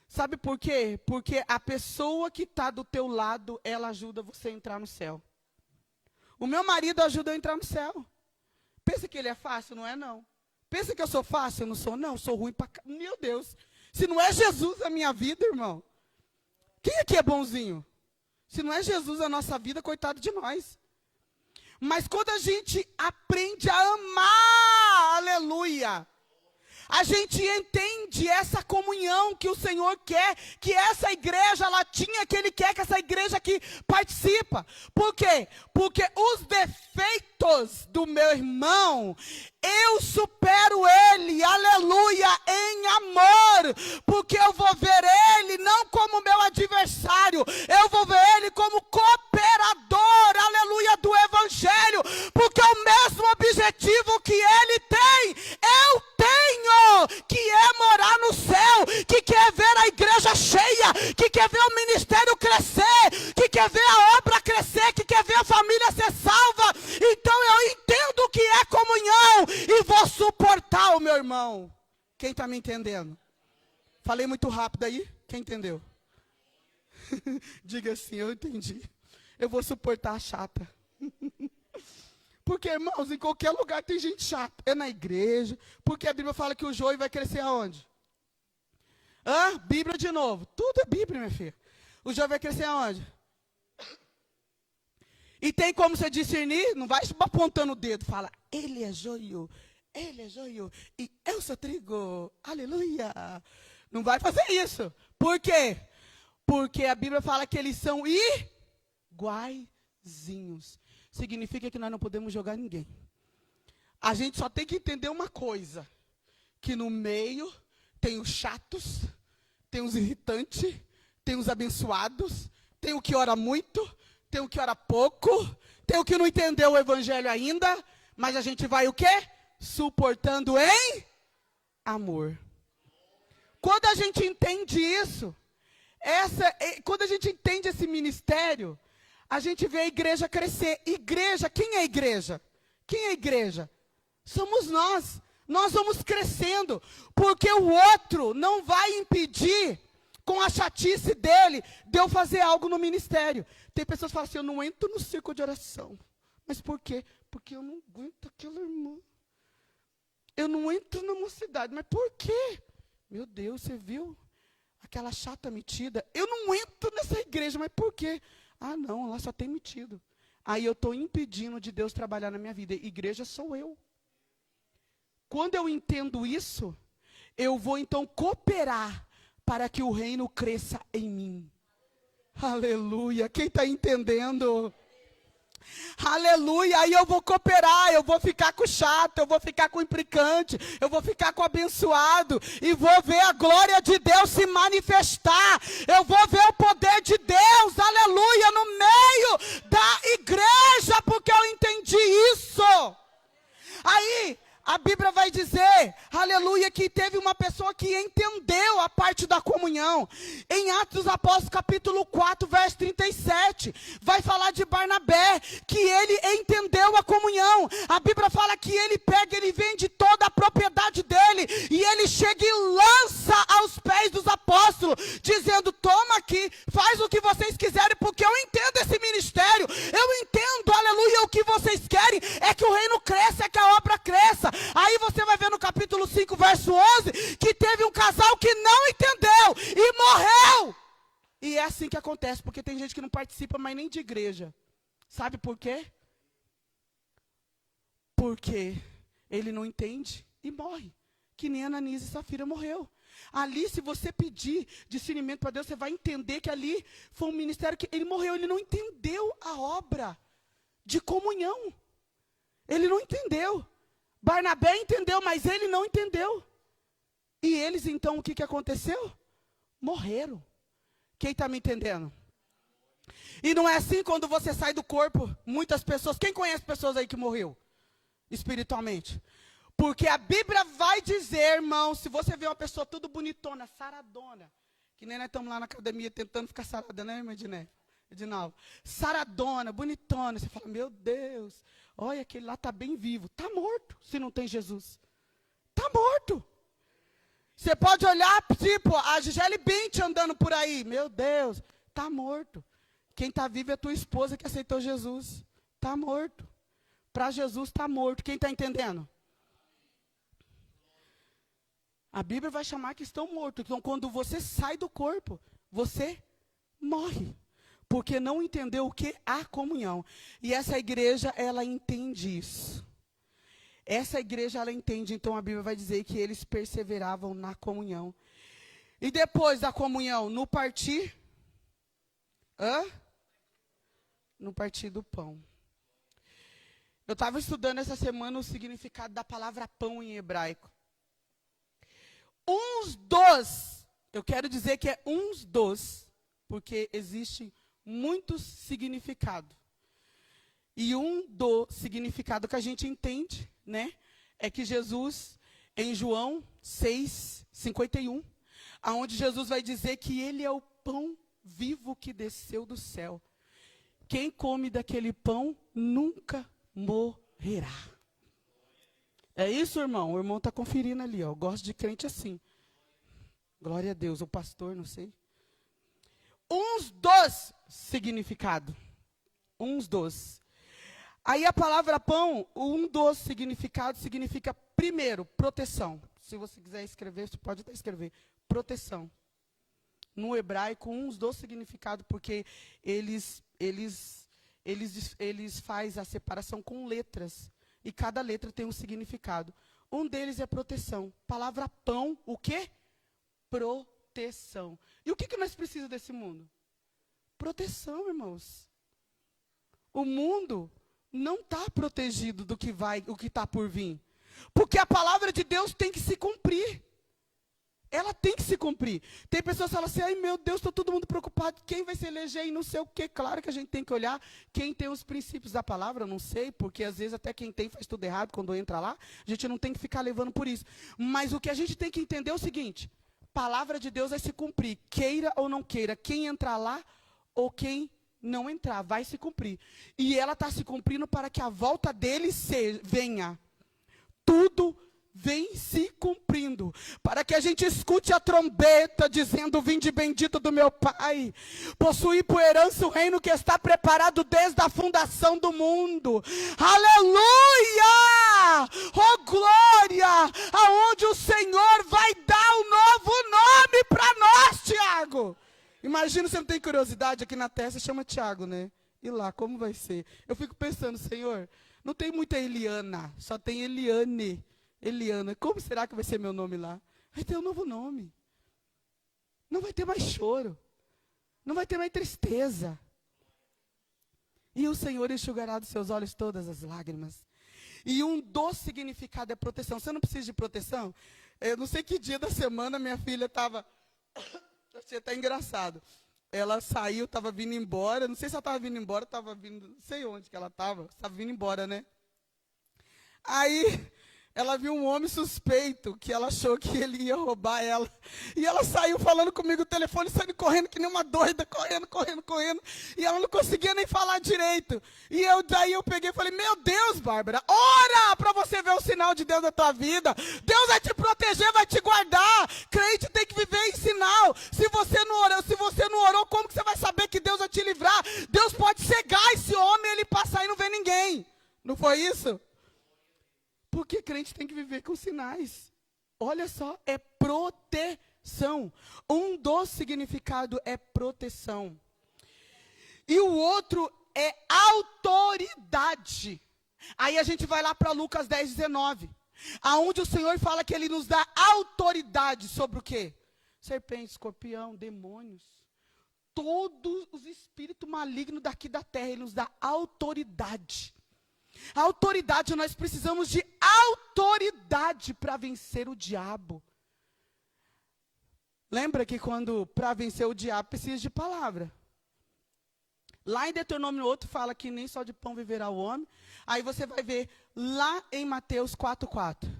Sabe por quê? Porque a pessoa que está do teu lado, ela ajuda você a entrar no céu. O meu marido ajuda eu a entrar no céu. Pensa que ele é fácil? Não é não. Pensa que eu sou fácil? Eu não sou não, sou ruim pra cá. Meu Deus, se não é Jesus na minha vida, irmão. Quem aqui é bonzinho? Se não é Jesus na nossa vida, coitado de nós. Mas quando a gente aprende a amar, aleluia, a gente entende essa comunhão que o Senhor quer, que essa igreja, ela tinha, que Ele quer que essa igreja aqui participa. Por quê? Porque os defeitos do meu irmão, eu supero ele, aleluia, em amor. Porque eu vou ver ele não como meu adversário, eu vou ver ele como cooperador, aleluia, do evangelho. Porque o mesmo objetivo que ele tem, eu tenho, que é morar no céu, que quer ver a igreja cheia, que quer ver o ministério crescer, que quer ver a obra crescer, que quer ver a família ser salva. Então eu entendo o que é comunhão e vou suportar o meu irmão. Quem está me entendendo? Falei muito rápido aí? Quem entendeu? Diga assim, eu entendi. Eu vou suportar a chata. Porque, irmãos, em qualquer lugar tem gente chata. É na igreja. Porque a Bíblia fala que o joio vai crescer aonde? Bíblia de novo. Tudo é Bíblia, minha filha. O joio vai crescer aonde? E tem como você discernir? Não vai apontando o dedo. Fala, ele é joio. Ele é joio. E eu sou trigo. Aleluia. Não vai fazer isso. Por quê? Porque a Bíblia fala que eles são iguaizinhos. Significa que nós não podemos jogar ninguém. A gente só tem que entender uma coisa. Que no meio tem os chatos, tem os irritantes, tem os abençoados, tem o que ora muito, tem o que ora pouco, tem o que não entendeu o evangelho ainda, mas a gente vai o quê? Suportando em amor. Quando a gente entende isso, quando a gente entende esse ministério, a gente vê a igreja crescer. Igreja, quem é a igreja? Quem é a igreja? Somos nós. Nós vamos crescendo, porque o outro não vai impedir, com a chatice dele, de eu fazer algo no ministério. Tem pessoas que falam assim, eu não entro no círculo de oração. Mas por quê? Porque eu não aguento aquela irmã. Eu não entro na mocidade. Mas por quê? Meu Deus, você viu? Aquela chata metida. Eu não entro nessa igreja, mas por quê? Ah, não, lá só tem metido. Aí eu estou impedindo de Deus trabalhar na minha vida. Igreja sou eu. Quando eu entendo isso, eu vou então cooperar para que o reino cresça em mim. Aleluia. Quem está entendendo? Aleluia, aí eu vou cooperar, eu vou ficar com o chato, eu vou ficar com o implicante, eu vou ficar com o abençoado, e vou ver a glória de Deus se manifestar, eu vou ver o poder de Deus, aleluia, no meio da igreja, porque eu entendi isso. Aí, a Bíblia vai dizer, aleluia, que teve uma pessoa que entendeu a parte da comunhão. Em Atos dos Apóstolos, capítulo 4, verso 37, vai falar de Barnabé, que ele entendeu a comunhão. A Bíblia fala que ele pega, ele vende toda a propriedade dele, e ele chega e lança aos pés dos apóstolos, dizendo, toma aqui, faz o que vocês quiserem, porque eu entendo esse ministério, eu entendo, aleluia, o que vocês querem é que o reino cresça, é que a obra cresça. Aí você vai ver no capítulo 5, verso 11, que teve um casal que não entendeu e morreu. E é assim que acontece, porque tem gente que não participa mais nem de igreja. Sabe por quê? Porque ele não entende e morre. Que nem Ananias e Safira morreu. Ali, se você pedir discernimento para Deus, você vai entender que ali foi um ministério que ele morreu. Ele não entendeu a obra de comunhão. Ele não entendeu. Barnabé entendeu, mas ele não entendeu. E eles, então, o que aconteceu? Morreram. Quem está me entendendo? E não é assim quando você sai do corpo, muitas pessoas, quem conhece pessoas aí que morreu espiritualmente? Porque a Bíblia vai dizer, irmão, se você vê uma pessoa tudo bonitona, saradona, que nem nós estamos lá na academia tentando ficar sarada, né, irmã Edinalva? Saradona, bonitona, você fala, meu Deus, olha, aquele lá está bem vivo. Está morto, se não tem Jesus. Está morto. Você pode olhar, tipo, a Gisele Bündchen andando por aí. Meu Deus, está morto. Quem está vivo é a tua esposa que aceitou Jesus. Está morto. Para Jesus está morto. Quem está entendendo? A Bíblia vai chamar que estão mortos. Então, quando você sai do corpo, você morre. Porque não entendeu o que? A comunhão. E essa igreja, ela entende isso. Essa igreja, ela entende. Então, a Bíblia vai dizer que eles perseveravam na comunhão. E depois da comunhão, no partir? No partir do pão. Eu estava estudando essa semana o significado da palavra pão em hebraico. Uns dos, eu quero dizer que é uns dos, porque existe muitos significados. E um do significado que a gente entende, né, é que Jesus, em João 6:51, aonde Jesus vai dizer que ele é o pão vivo que desceu do céu. Quem come daquele pão nunca morrerá. É isso, irmão? O irmão está conferindo ali, ó. Eu gosto de crente assim. Glória a Deus, o pastor, não sei. Uns dos significado. Uns dos. Aí a palavra pão, um dos significados significa, primeiro, proteção. Se você quiser escrever, você pode até escrever. Proteção. No hebraico, uns dos significados, porque eles fazem a separação com letras. E cada letra tem um significado. Um deles é proteção. Palavra pão, o quê? Proteção. E o que nós precisamos desse mundo? Proteção, irmãos. O mundo não está protegido do que vai, o que está por vir. Porque a palavra de Deus tem que se cumprir. Ela tem que se cumprir. Tem pessoas que falam assim, ai meu Deus, está todo mundo preocupado, quem vai se eleger e não sei o quê. Claro que a gente tem que olhar quem tem os princípios da palavra, eu não sei, porque às vezes até quem tem faz tudo errado quando entra lá. A gente não tem que ficar levando por isso. Mas o que a gente tem que entender é o seguinte, palavra de Deus vai se cumprir, queira ou não queira, quem entrar lá ou quem não entrar, vai se cumprir. E ela está se cumprindo para que a volta dele venha. Tudo vem se cumprindo, para que a gente escute a trombeta dizendo, vinde bendito do meu Pai, possuir por herança o reino que está preparado desde a fundação do mundo. Aleluia! Oh glória! Aonde o Senhor vai dar um novo nome para nós, Tiago. Imagina, você não tem curiosidade, aqui na terra você chama Tiago, né? E lá, como vai ser? Eu fico pensando, Senhor, não tem muita Eliana, só tem Eliane. Eliana, como será que vai ser meu nome lá? Vai ter um novo nome. Não vai ter mais choro. Não vai ter mais tristeza. E o Senhor enxugará dos seus olhos todas as lágrimas. E um dos significados é proteção. Você não precisa de proteção? Eu não sei que dia da semana minha filha estava... Achei até engraçado. Ela saiu, estava vindo embora. Não sei se ela estava vindo embora, estava vindo... Não sei onde que ela estava. Estava vindo embora, né? Aí... ela viu um homem suspeito, que ela achou que ele ia roubar ela. E ela saiu falando comigo no telefone, saindo correndo que nem uma doida, correndo. E ela não conseguia nem falar direito. E daí eu peguei e falei, meu Deus, Bárbara, ora para você ver o sinal de Deus na tua vida. Deus vai te proteger, vai te guardar. Crente tem que viver em sinal. Se você não orou, como que você vai saber que Deus vai te livrar? Deus pode cegar esse homem, ele passar e não ver ninguém. Não foi isso? Porque crente tem que viver com sinais. Olha só, é proteção. Um dos significados é proteção. E o outro é autoridade. Aí a gente vai lá para Lucas 10, 19. Aonde o Senhor fala que Ele nos dá autoridade sobre o quê? Serpente, escorpião, demônios. Todos os espíritos malignos daqui da terra, Ele nos dá autoridade. A autoridade, nós precisamos de autoridade para vencer o diabo. Lembra que quando para vencer o diabo precisa de palavra. Lá em Deuteronômio outro fala que nem só de pão viverá o homem. Aí você vai ver lá em Mateus 4:4.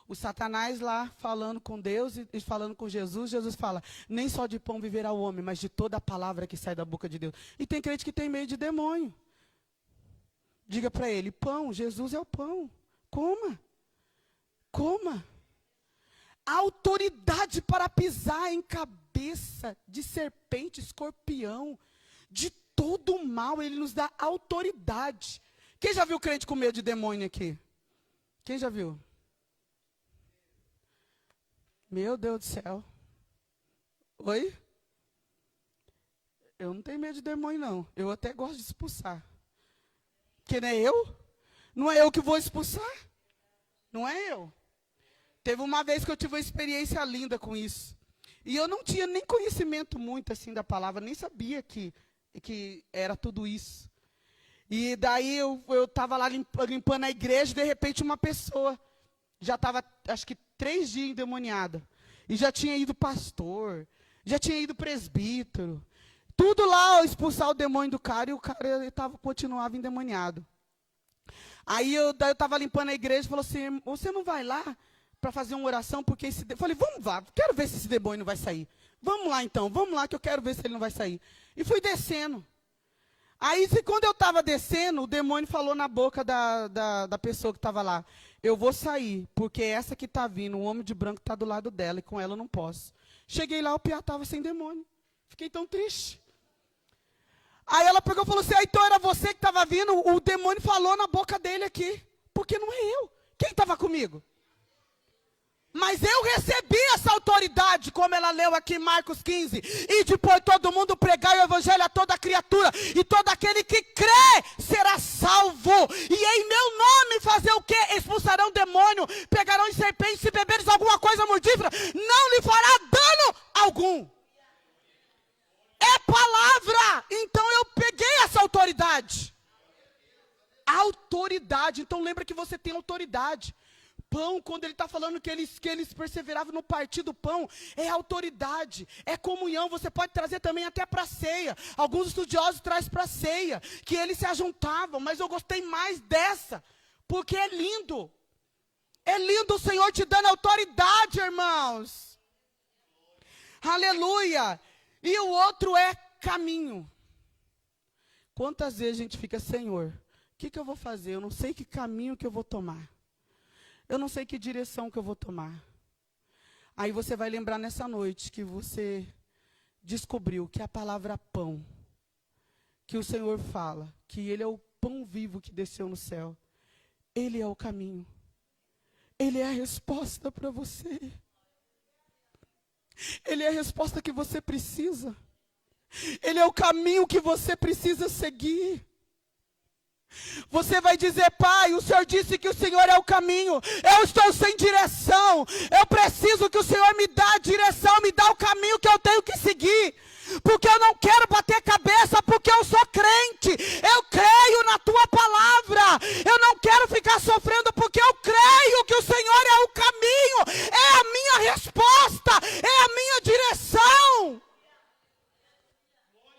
O Satanás lá falando com Deus e falando com Jesus. Jesus fala, nem só de pão viverá o homem, mas de toda a palavra que sai da boca de Deus. E tem crente que tem medo de demônio. Diga para ele, pão, Jesus é o pão. Coma. Coma. Autoridade para pisar em cabeça de serpente, escorpião, de todo o mal, Ele nos dá autoridade. Quem já viu crente com medo de demônio aqui? Quem já viu? Meu Deus do céu. Oi? Eu não tenho medo de demônio, não. Eu até gosto de expulsar. Porque não é eu? Não é eu que vou expulsar? Não é eu. Teve uma vez que eu tive uma experiência linda com isso. E eu não tinha nem conhecimento muito assim da palavra, nem sabia que era tudo isso. E daí eu estava lá limpando a igreja, e de repente uma pessoa já estava, acho que 3 dias endemoniada. E já tinha ido pastor, já tinha ido presbítero. Tudo lá, expulsar o demônio do cara, e o cara continuava endemoniado. Aí eu estava limpando a igreja e falou assim, você não vai lá para fazer uma oração? Porque eu falei, vamos lá, quero ver se esse demônio não vai sair. Vamos lá então, vamos lá que eu quero ver se ele não vai sair. E fui descendo. Aí quando eu estava descendo, o demônio falou na boca da pessoa que estava lá, eu vou sair, porque essa que está vindo, o homem de branco está do lado dela, e com ela eu não posso. Cheguei lá, o piá estava sem demônio. Fiquei tão triste. Aí ela pegou e falou assim, então era você que estava vindo? O demônio falou na boca dele aqui. Porque não é eu. Quem estava comigo? Mas eu recebi essa autoridade, como ela leu aqui em Marcos 15. E depois todo mundo pregar o evangelho a toda criatura. E todo aquele que crê será salvo. E em meu nome fazer o quê? Expulsarão demônio, pegarão em serpentes, se beberes alguma coisa mortífera, não lhe fará dano algum. É palavra. Então eu peguei essa autoridade. Autoridade. Então lembra que você tem autoridade. Pão, quando ele está falando que eles perseveravam no partir do pão, é autoridade, é comunhão. Você pode trazer também até para a ceia. Alguns estudiosos trazem para a ceia, que eles se ajuntavam, mas eu gostei mais dessa, porque é lindo. É lindo o Senhor te dando autoridade, irmãos. Aleluia. E o outro é caminho. Quantas vezes a gente fica, Senhor, o que eu vou fazer? Eu não sei que caminho que eu vou tomar. Eu não sei que direção que eu vou tomar. Aí você vai lembrar nessa noite que você descobriu que a palavra pão, que o Senhor fala, que Ele é o pão vivo que desceu no céu. Ele é o caminho. Ele é a resposta para você. Ele é a resposta que você precisa. Ele é o caminho que você precisa seguir. Você vai dizer, pai, o Senhor disse que o Senhor é o caminho. Eu estou sem direção. Eu preciso que o Senhor me dê a direção, me dê o caminho que eu tenho que seguir. Porque eu não quero bater cabeça, porque eu sou crente. Eu creio na tua palavra. Eu não quero ficar sofrendo, porque eu creio que o Senhor é o caminho. É a minha resposta. É a minha direção.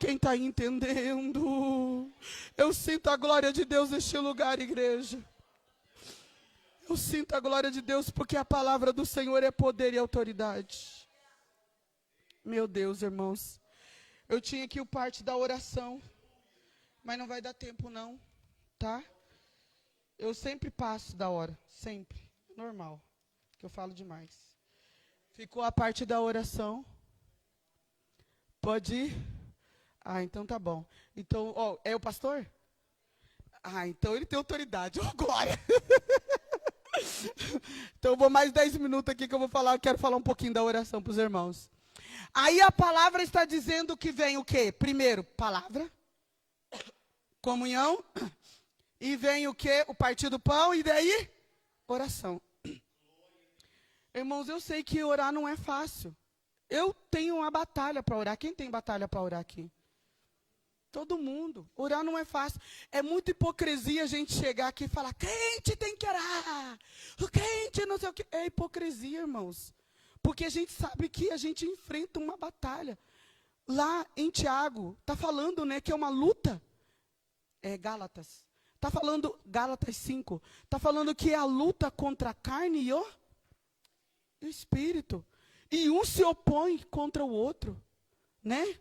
Quem está entendendo? Eu sinto a glória de Deus neste lugar, igreja. Eu sinto a glória de Deus porque a palavra do Senhor é poder e autoridade. Meu Deus, irmãos. Eu tinha aqui o parte da oração, mas não vai dar tempo não, tá? Eu sempre passo da hora, sempre. Normal, que eu falo demais. Ficou a parte da oração. Pode ir? Ah, então tá bom. Então, ó, é o pastor? Ah, então ele tem autoridade. Oh, glória! Então eu vou mais 10 minutos aqui que eu quero falar um pouquinho da oração para os irmãos. Aí a palavra está dizendo que vem o quê? Primeiro, palavra, comunhão, e vem o quê? O partir do pão, e daí, oração. Irmãos, eu sei que orar não é fácil. Eu tenho uma batalha para orar. Quem tem batalha para orar aqui? Todo mundo. Orar não é fácil. É muita hipocrisia a gente chegar aqui e falar, crente tem que orar. O crente não sei o quê. É hipocrisia, irmãos. Porque a gente sabe que a gente enfrenta uma batalha. Lá em Tiago, está falando, né, que é uma luta. É Gálatas. Está falando, Gálatas 5. Está falando que é a luta contra a carne e o espírito. E um se opõe contra o outro, né?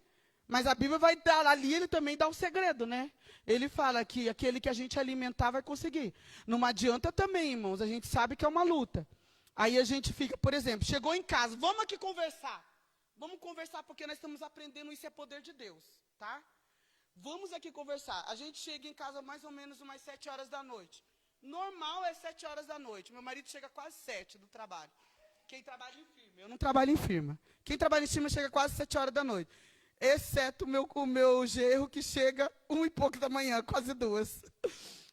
Mas a Bíblia vai dar, ali ele também dá um segredo, né? Ele fala que aquele que a gente alimentar vai conseguir. Não adianta também, irmãos, a gente sabe que é uma luta. Aí a gente fica, por exemplo, chegou em casa, vamos aqui conversar. Vamos conversar porque nós estamos aprendendo, isso é poder de Deus, tá? Vamos aqui conversar. A gente chega em casa mais ou menos umas 7 horas da noite. Normal é 7 horas da noite. Meu marido chega quase 7 do trabalho. Quem trabalha em firma, eu não trabalho em firma. Quem trabalha em firma chega quase 7 horas da noite. Exceto o meu genro que chega 1 e pouco da manhã, quase 2.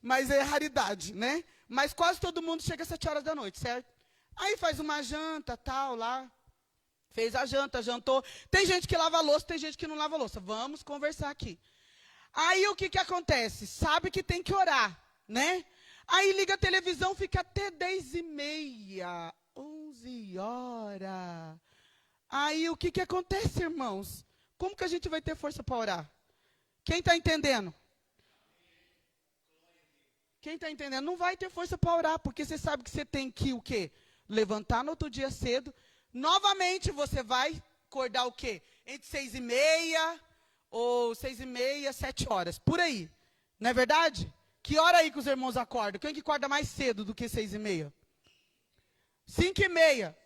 Mas é raridade, né? Mas quase todo mundo chega às 7 horas da noite, certo? Aí faz uma janta, tal, lá. Fez a janta, jantou. Tem gente que lava a louça, tem gente que não lava a louça. Vamos conversar aqui. Aí o que acontece? Sabe que tem que orar, né? Aí liga a televisão, fica até 10h30, 11 horas. Aí o que acontece, irmãos? Como que a gente vai ter força para orar? Quem está entendendo? Quem está entendendo? Não vai ter força para orar, porque você sabe que você tem que o quê? Levantar no outro dia cedo. Novamente você vai acordar o quê? Entre 6h30 ou 6h30, 7 horas. Por aí. Não é verdade? Que hora aí que os irmãos acordam? Quem que acorda mais cedo do que 6h30? 5h30.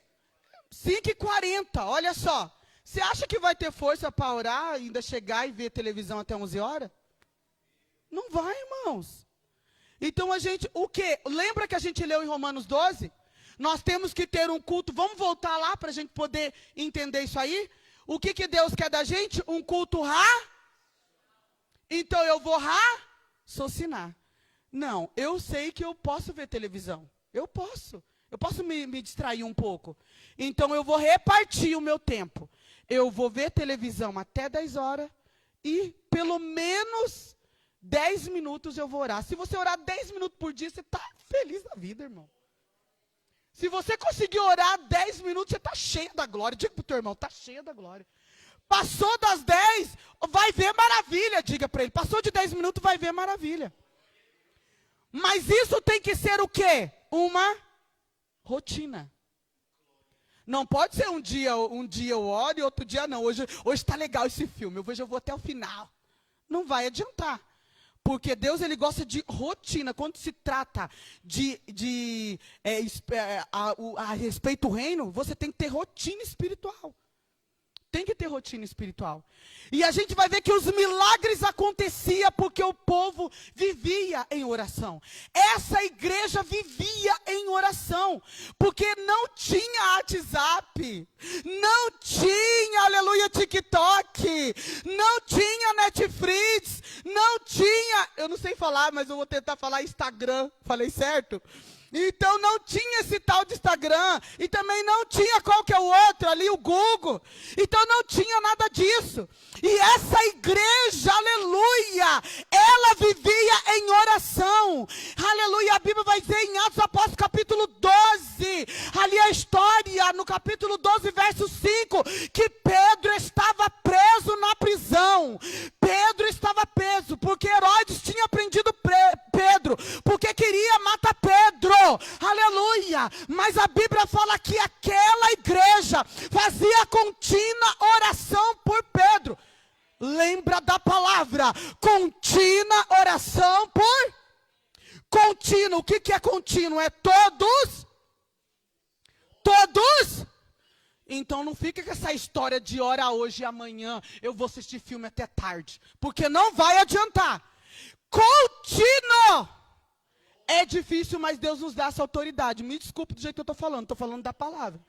5h40, olha só. Você acha que vai ter força para orar, ainda chegar e ver televisão até 11 horas? Não vai, irmãos. Então a gente, o quê? Lembra que a gente leu em Romanos 12? Nós temos que ter um culto, vamos voltar lá para a gente poder entender isso aí? O que Deus quer da gente? Um culto Então eu vou raciocinar. Não, eu sei que eu posso ver televisão. Eu posso me distrair um pouco. Então eu vou repartir o meu tempo. Eu vou ver televisão até 10 horas e pelo menos 10 minutos eu vou orar. Se você orar 10 minutos por dia, você está feliz da vida, irmão. Se você conseguir orar 10 minutos, você está cheia da glória. Diga para o teu irmão, está cheia da glória. Passou das 10, vai ver maravilha, diga para ele. Passou de 10 minutos, vai ver maravilha. Mas isso tem que ser o quê? Uma rotina. Não pode ser um dia eu oro e outro dia não. Hoje está legal esse filme, hoje eu vou até o final. Não vai adiantar. Porque Deus, ele gosta de rotina. Quando se trata a respeito do reino, você tem que ter rotina espiritual. Tem que ter rotina espiritual. E a gente vai ver que os milagres aconteciam porque o povo vivia em oração. Essa igreja vivia em oração. Porque não tinha WhatsApp. Não tinha, aleluia, TikTok. Não tinha Netflix. Não tinha, eu não sei falar, mas eu vou tentar falar Instagram. Falei certo? Então não tinha esse tal de Instagram, e também não tinha qual que é o outro ali, o Google. Então não tinha nada disso. E essa igreja, aleluia, ela vivia em oração. Aleluia, a Bíblia vai dizer em Atos Apóstolos capítulo 12, ali a história, no capítulo 12, verso 5, que Pedro estava preso na prisão. Pedro estava preso, porque Herodes tinha prendido Pedro, porque queria matar Pedro. Aleluia, mas a Bíblia fala que aquela igreja fazia contínua oração por Pedro. Lembra da palavra, contínua oração por contínuo. O que é contínuo? É todos? Então não fica com essa história de ora hoje e amanhã eu vou assistir filme até tarde, porque não vai adiantar. Contínuo. É difícil, mas Deus nos dá essa autoridade. Me desculpe do jeito que eu estou falando da palavra.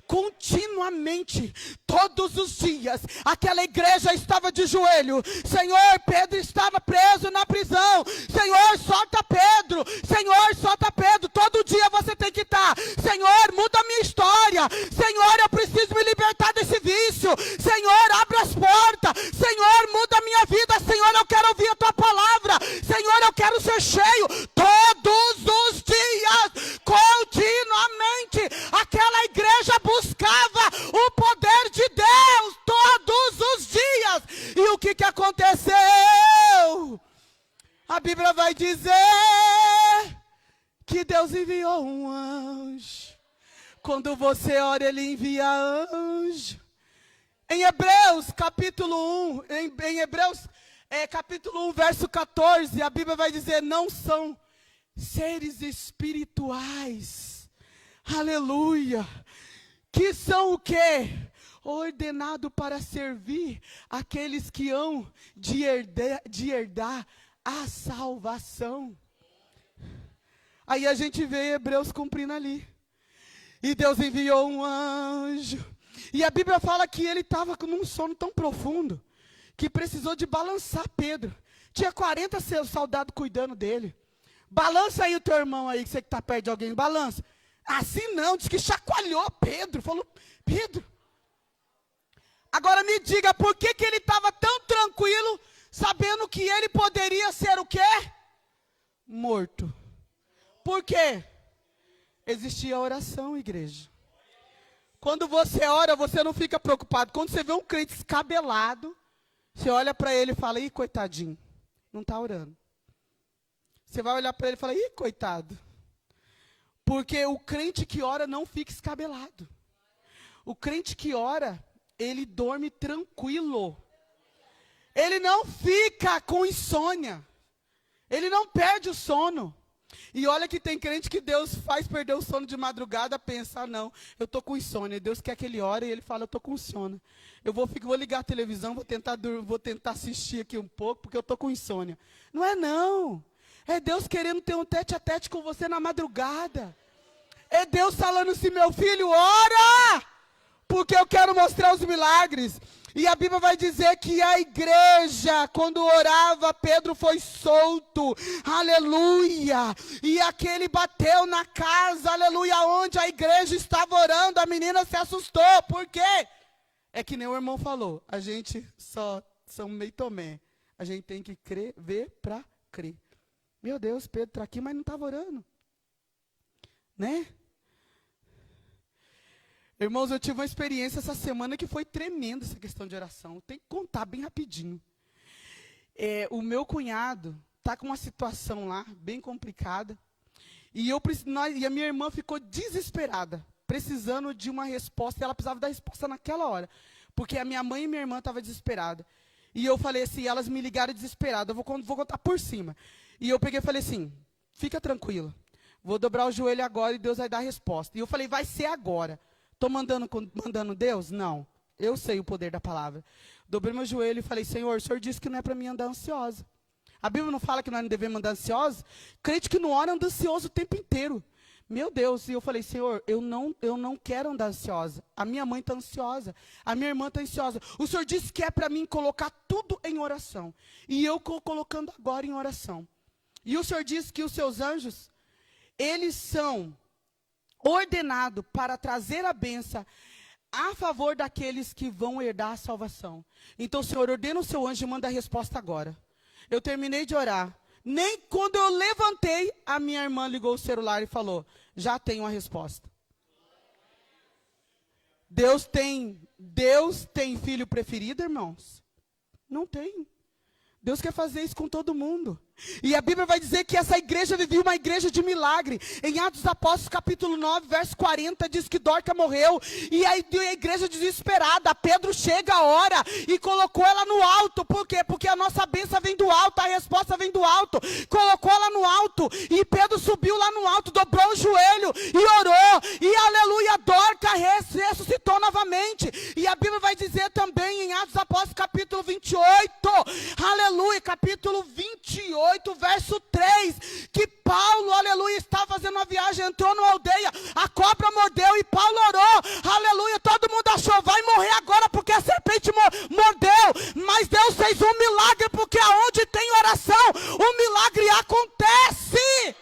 Continuamente, todos os dias, aquela igreja estava de joelho. Senhor, Pedro estava preso na prisão. Senhor, solta Pedro. Senhor, solta Pedro. Todo dia você tem que estar. Senhor, muda a minha história. Senhor, eu preciso me libertar desse vício. Senhor, abre as portas. Senhor, muda a minha vida. Senhor, eu quero ouvir a tua palavra. Senhor, eu quero ser cheio. Todos os dias, continuamente, aquela igreja buscava o poder de Deus todos os dias. E o que aconteceu? A Bíblia vai dizer que Deus enviou um anjo. Quando você ora, ele envia anjo. Em Hebreus capítulo 1, em Hebreus capítulo 1, verso 14, a Bíblia vai dizer, não são seres espirituais, aleluia, que são o quê? Ordenado para servir aqueles que hão de herdar a salvação. Aí a gente vê Hebreus cumprindo ali. E Deus enviou um anjo. E a Bíblia fala que ele estava com um sono tão profundo que precisou de balançar Pedro. Tinha 40 soldados cuidando dele. Balança aí o teu irmão aí, que você que está perto de alguém, balança. Assim não, diz que chacoalhou Pedro. Falou, Pedro. Agora me diga, por que ele estava tão tranquilo, sabendo que ele poderia ser o quê? Morto. Por quê? Existia oração, igreja. Quando você ora, você não fica preocupado. Quando você vê um crente escabelado, você olha para ele e fala, ih, coitadinho, não está orando. Você vai olhar para ele e falar, ih, coitado. Porque o crente que ora não fica escabelado. O crente que ora, ele dorme tranquilo. Ele não fica com insônia. Ele não perde o sono. E olha que tem crente que Deus faz perder o sono de madrugada, pensa, não, eu estou com insônia. Deus quer que ele ore e ele fala, eu estou com insônia. Eu vou ligar a televisão, vou tentar assistir aqui um pouco, porque eu estou com insônia. Não é não. É Deus querendo ter um tete-a-tete com você na madrugada. É Deus falando assim, meu filho, ora! Porque eu quero mostrar os milagres. E a Bíblia vai dizer que a igreja, quando orava, Pedro foi solto, aleluia, e aquele bateu na casa, aleluia, onde a igreja estava orando, a menina se assustou, por quê? É que nem o irmão falou, a gente só são meio tomé, a gente tem que crer, ver para crer. Meu Deus, Pedro está aqui, mas não estava orando, né? Irmãos, eu tive uma experiência essa semana que foi tremenda essa questão de oração. Tem que contar bem rapidinho. O meu cunhado está com uma situação lá, bem complicada. E a minha irmã ficou desesperada, precisando de uma resposta. E ela precisava da resposta naquela hora. Porque a minha mãe e minha irmã estavam desesperadas. E eu falei assim, elas me ligaram desesperadas. Eu vou contar por cima. E eu peguei e falei assim, fica tranquila. Vou dobrar o joelho agora e Deus vai dar a resposta. E eu falei, vai ser agora. Estou mandando Deus? Não. Eu sei o poder da palavra. Dobrei meu joelho e falei, Senhor, o Senhor disse que não é para mim andar ansiosa. A Bíblia não fala que nós não devemos andar ansiosos? Crente que não ora anda ansioso o tempo inteiro. Meu Deus, e eu falei, Senhor, eu não quero andar ansiosa. A minha mãe está ansiosa. A minha irmã está ansiosa. O Senhor disse que é para mim colocar tudo em oração. E eu estou colocando agora em oração. E o Senhor disse que os seus anjos, eles são ordenado para trazer a bênção a favor daqueles que vão herdar a salvação. Então, Senhor, ordena o seu anjo e manda a resposta agora. Eu terminei de orar. Nem quando eu levantei, a minha irmã ligou o celular e falou, já tenho a resposta. Deus tem filho preferido, irmãos? Não tem. Deus quer fazer isso com todo mundo. E a Bíblia vai dizer que essa igreja vivia uma igreja de milagre. Em Atos dos Apóstolos, capítulo 9, verso 40, diz que Dorca morreu. E aí a igreja desesperada, Pedro chega, ora e colocou ela no alto. Por quê? Porque a nossa bênção vem do alto, a resposta vem do alto. Colocou ela no alto e Pedro subiu lá no alto, dobrou o joelho e orou. E aleluia, Dorca ressuscitou novamente. E a Bíblia vai dizer também em Atos dos Apóstolos, capítulo 28, aleluia, capítulo 28, verso 3, que Paulo, aleluia, estava fazendo uma viagem, entrou numa aldeia, a cobra mordeu e Paulo orou, aleluia, todo mundo achou, vai morrer agora porque a serpente mordeu, mas Deus fez um milagre, porque aonde tem oração, o milagre acontece.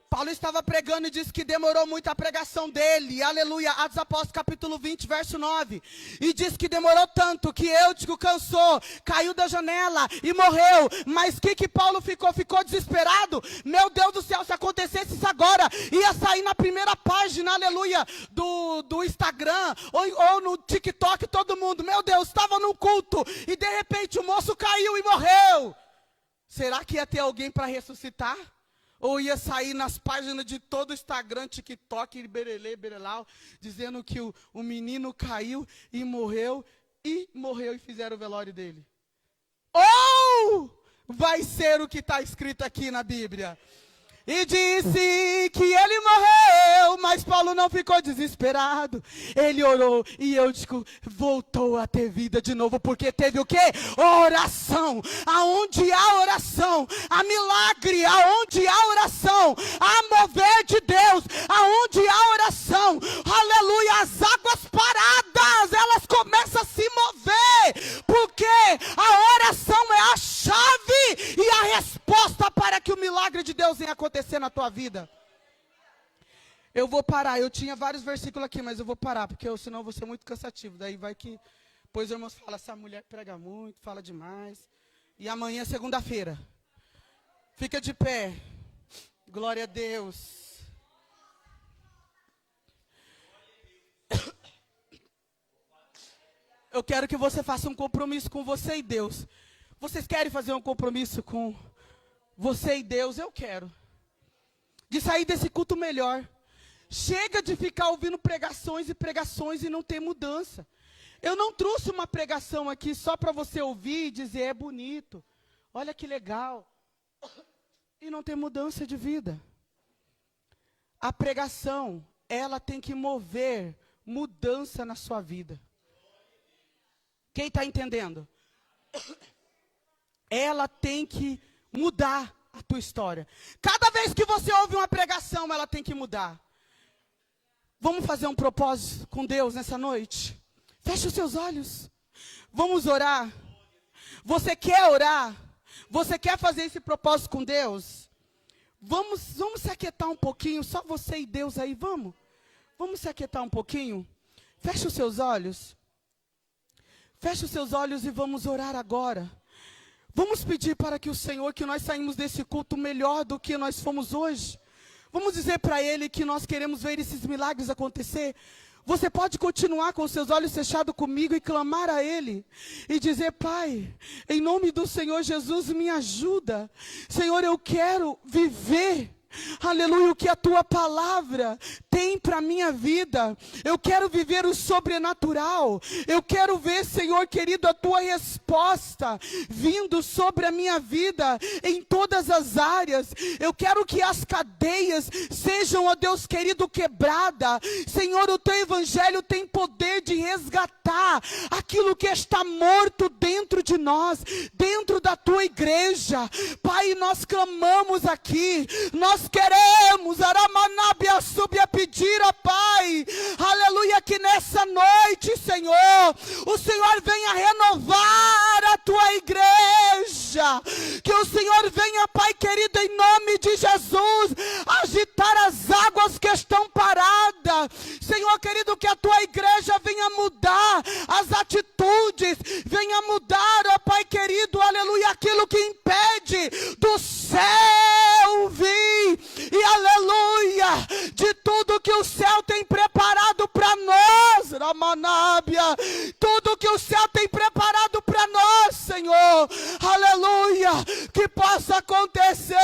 Paulo estava pregando e disse que demorou muito a pregação dele, aleluia, Atos Apóstolos capítulo 20, verso 9, e disse que demorou tanto que Eutico cansou, caiu da janela e morreu, mas que Paulo ficou desesperado, meu Deus do céu, se acontecesse isso agora, ia sair na primeira página, aleluia, do Instagram, ou no TikTok, todo mundo, meu Deus, estava num culto, e de repente o moço caiu e morreu, será que ia ter alguém para ressuscitar? Ou ia sair nas páginas de todo o Instagram, TikTok, Berelau, dizendo que o menino caiu e morreu e fizeram o velório dele. Ou vai ser o que está escrito aqui na Bíblia. E disse que ele morreu, mas Paulo não ficou desesperado. Ele orou e Eutico voltou a ter vida de novo, porque teve o quê? Oração. Aonde há oração, há milagre. Aonde há oração, há mover de Deus. Aonde há oração, aleluia, as águas paradas, elas começam a se mover, porque a oração é a chave e a resposta para que o milagre de Deus venha acontecer na tua vida. Eu vou parar, eu tinha vários versículos aqui, mas eu vou parar, porque senão eu vou ser muito cansativo. Daí vai que, pois irmãos falam, essa mulher prega muito, fala demais. E amanhã é segunda-feira. Fica de pé. Glória a Deus. Eu quero que você faça um compromisso com você e Deus. Vocês querem fazer um compromisso com você e Deus? Eu quero. De sair desse culto melhor. Chega de ficar ouvindo pregações e não ter mudança. Eu não trouxe uma pregação aqui só para você ouvir e dizer, é bonito. Olha que legal. e não tem mudança de vida. A pregação, ela tem que mover mudança na sua vida. Quem está entendendo? Ela tem que mudar a tua história. Cada vez que você ouve uma pregação, ela tem que mudar. Vamos fazer um propósito com Deus nessa noite? Feche os seus olhos. Vamos orar. Você quer orar? Você quer fazer esse propósito com Deus? Vamos se aquietar um pouquinho, só você e Deus aí, vamos? Vamos se aquietar um pouquinho? Feche os seus olhos. Feche os seus olhos e vamos orar agora. Vamos pedir para que o Senhor, que nós saímos desse culto melhor do que nós fomos hoje. Vamos dizer para Ele que nós queremos ver esses milagres acontecer. Você pode continuar com os seus olhos fechados comigo e clamar a Ele. E dizer: Pai, em nome do Senhor Jesus, me ajuda. Senhor, eu quero viver, aleluia, o que a Tua palavra tem para a minha vida. Eu quero viver o sobrenatural. Eu quero ver, Senhor querido, a Tua resposta vindo sobre a minha vida em todas as áreas. Eu quero que as cadeias sejam, ó Deus querido, quebradas. Senhor, o Teu Evangelho tem poder de resgatar aquilo que está morto dentro de nós, dentro da Tua igreja. Pai, nós clamamos aqui, nós queremos, Aramanabia, subir a pedir a Pai, aleluia, que nessa noite, Senhor, o Senhor venha renovar a Tua igreja, que o Senhor venha, Pai querido, em nome de Jesus, agitar as águas que estão paradas. Senhor querido, que a Tua igreja venha mudar as atitudes, venha mudar, ó Pai querido, aleluia, aquilo que impede do céu vir, e aleluia, de tudo que o céu tem preparado para nós, Ramanábia, tudo que o céu tem preparado para nós, Senhor, aleluia, que possa acontecer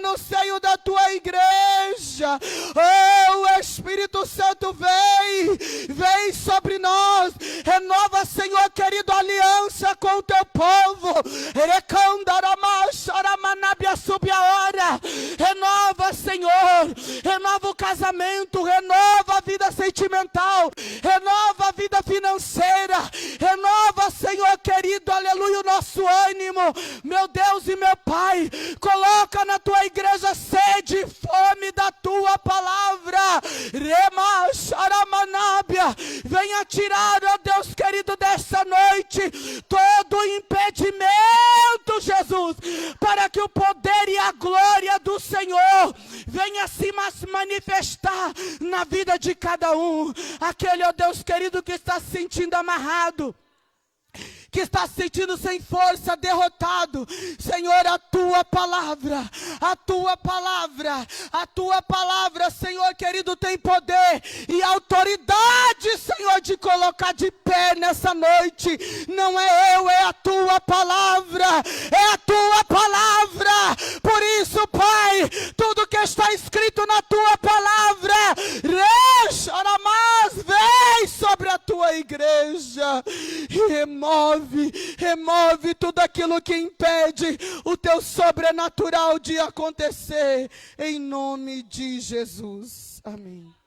no seio da Tua igreja. Oh, Espírito Santo, vem sobre nós, renova, Senhor querido, a aliança com o Teu povo, subi a hora, renova, Senhor, renova o casamento, renova a vida sentimental, renova a vida financeira, renova, Senhor querido, aleluia, o nosso ânimo, meu Deus e meu Pai, coloca na Tua igreja sede e fome da Tua palavra, venha tirar, ó Deus querido, dessa noite, todo impedimento, Jesus, para que o poder e a glória do Senhor venha se manifestar na vida de cada um. Aquele, ó Deus querido, que está se sentindo amarrado, que está se sentindo sem força, derrotado, Senhor, a Tua palavra, a Tua palavra, a Tua palavra, Senhor querido, tem poder e autoridade, Senhor, de colocar de pé nessa noite. Não é eu, é a Tua palavra, é a Tua palavra. Por isso, Pai, tudo que está escrito na Tua palavra, vem sobre a Tua igreja e remove tudo aquilo que impede o Teu sobrenatural de acontecer, em nome de Jesus. Amém.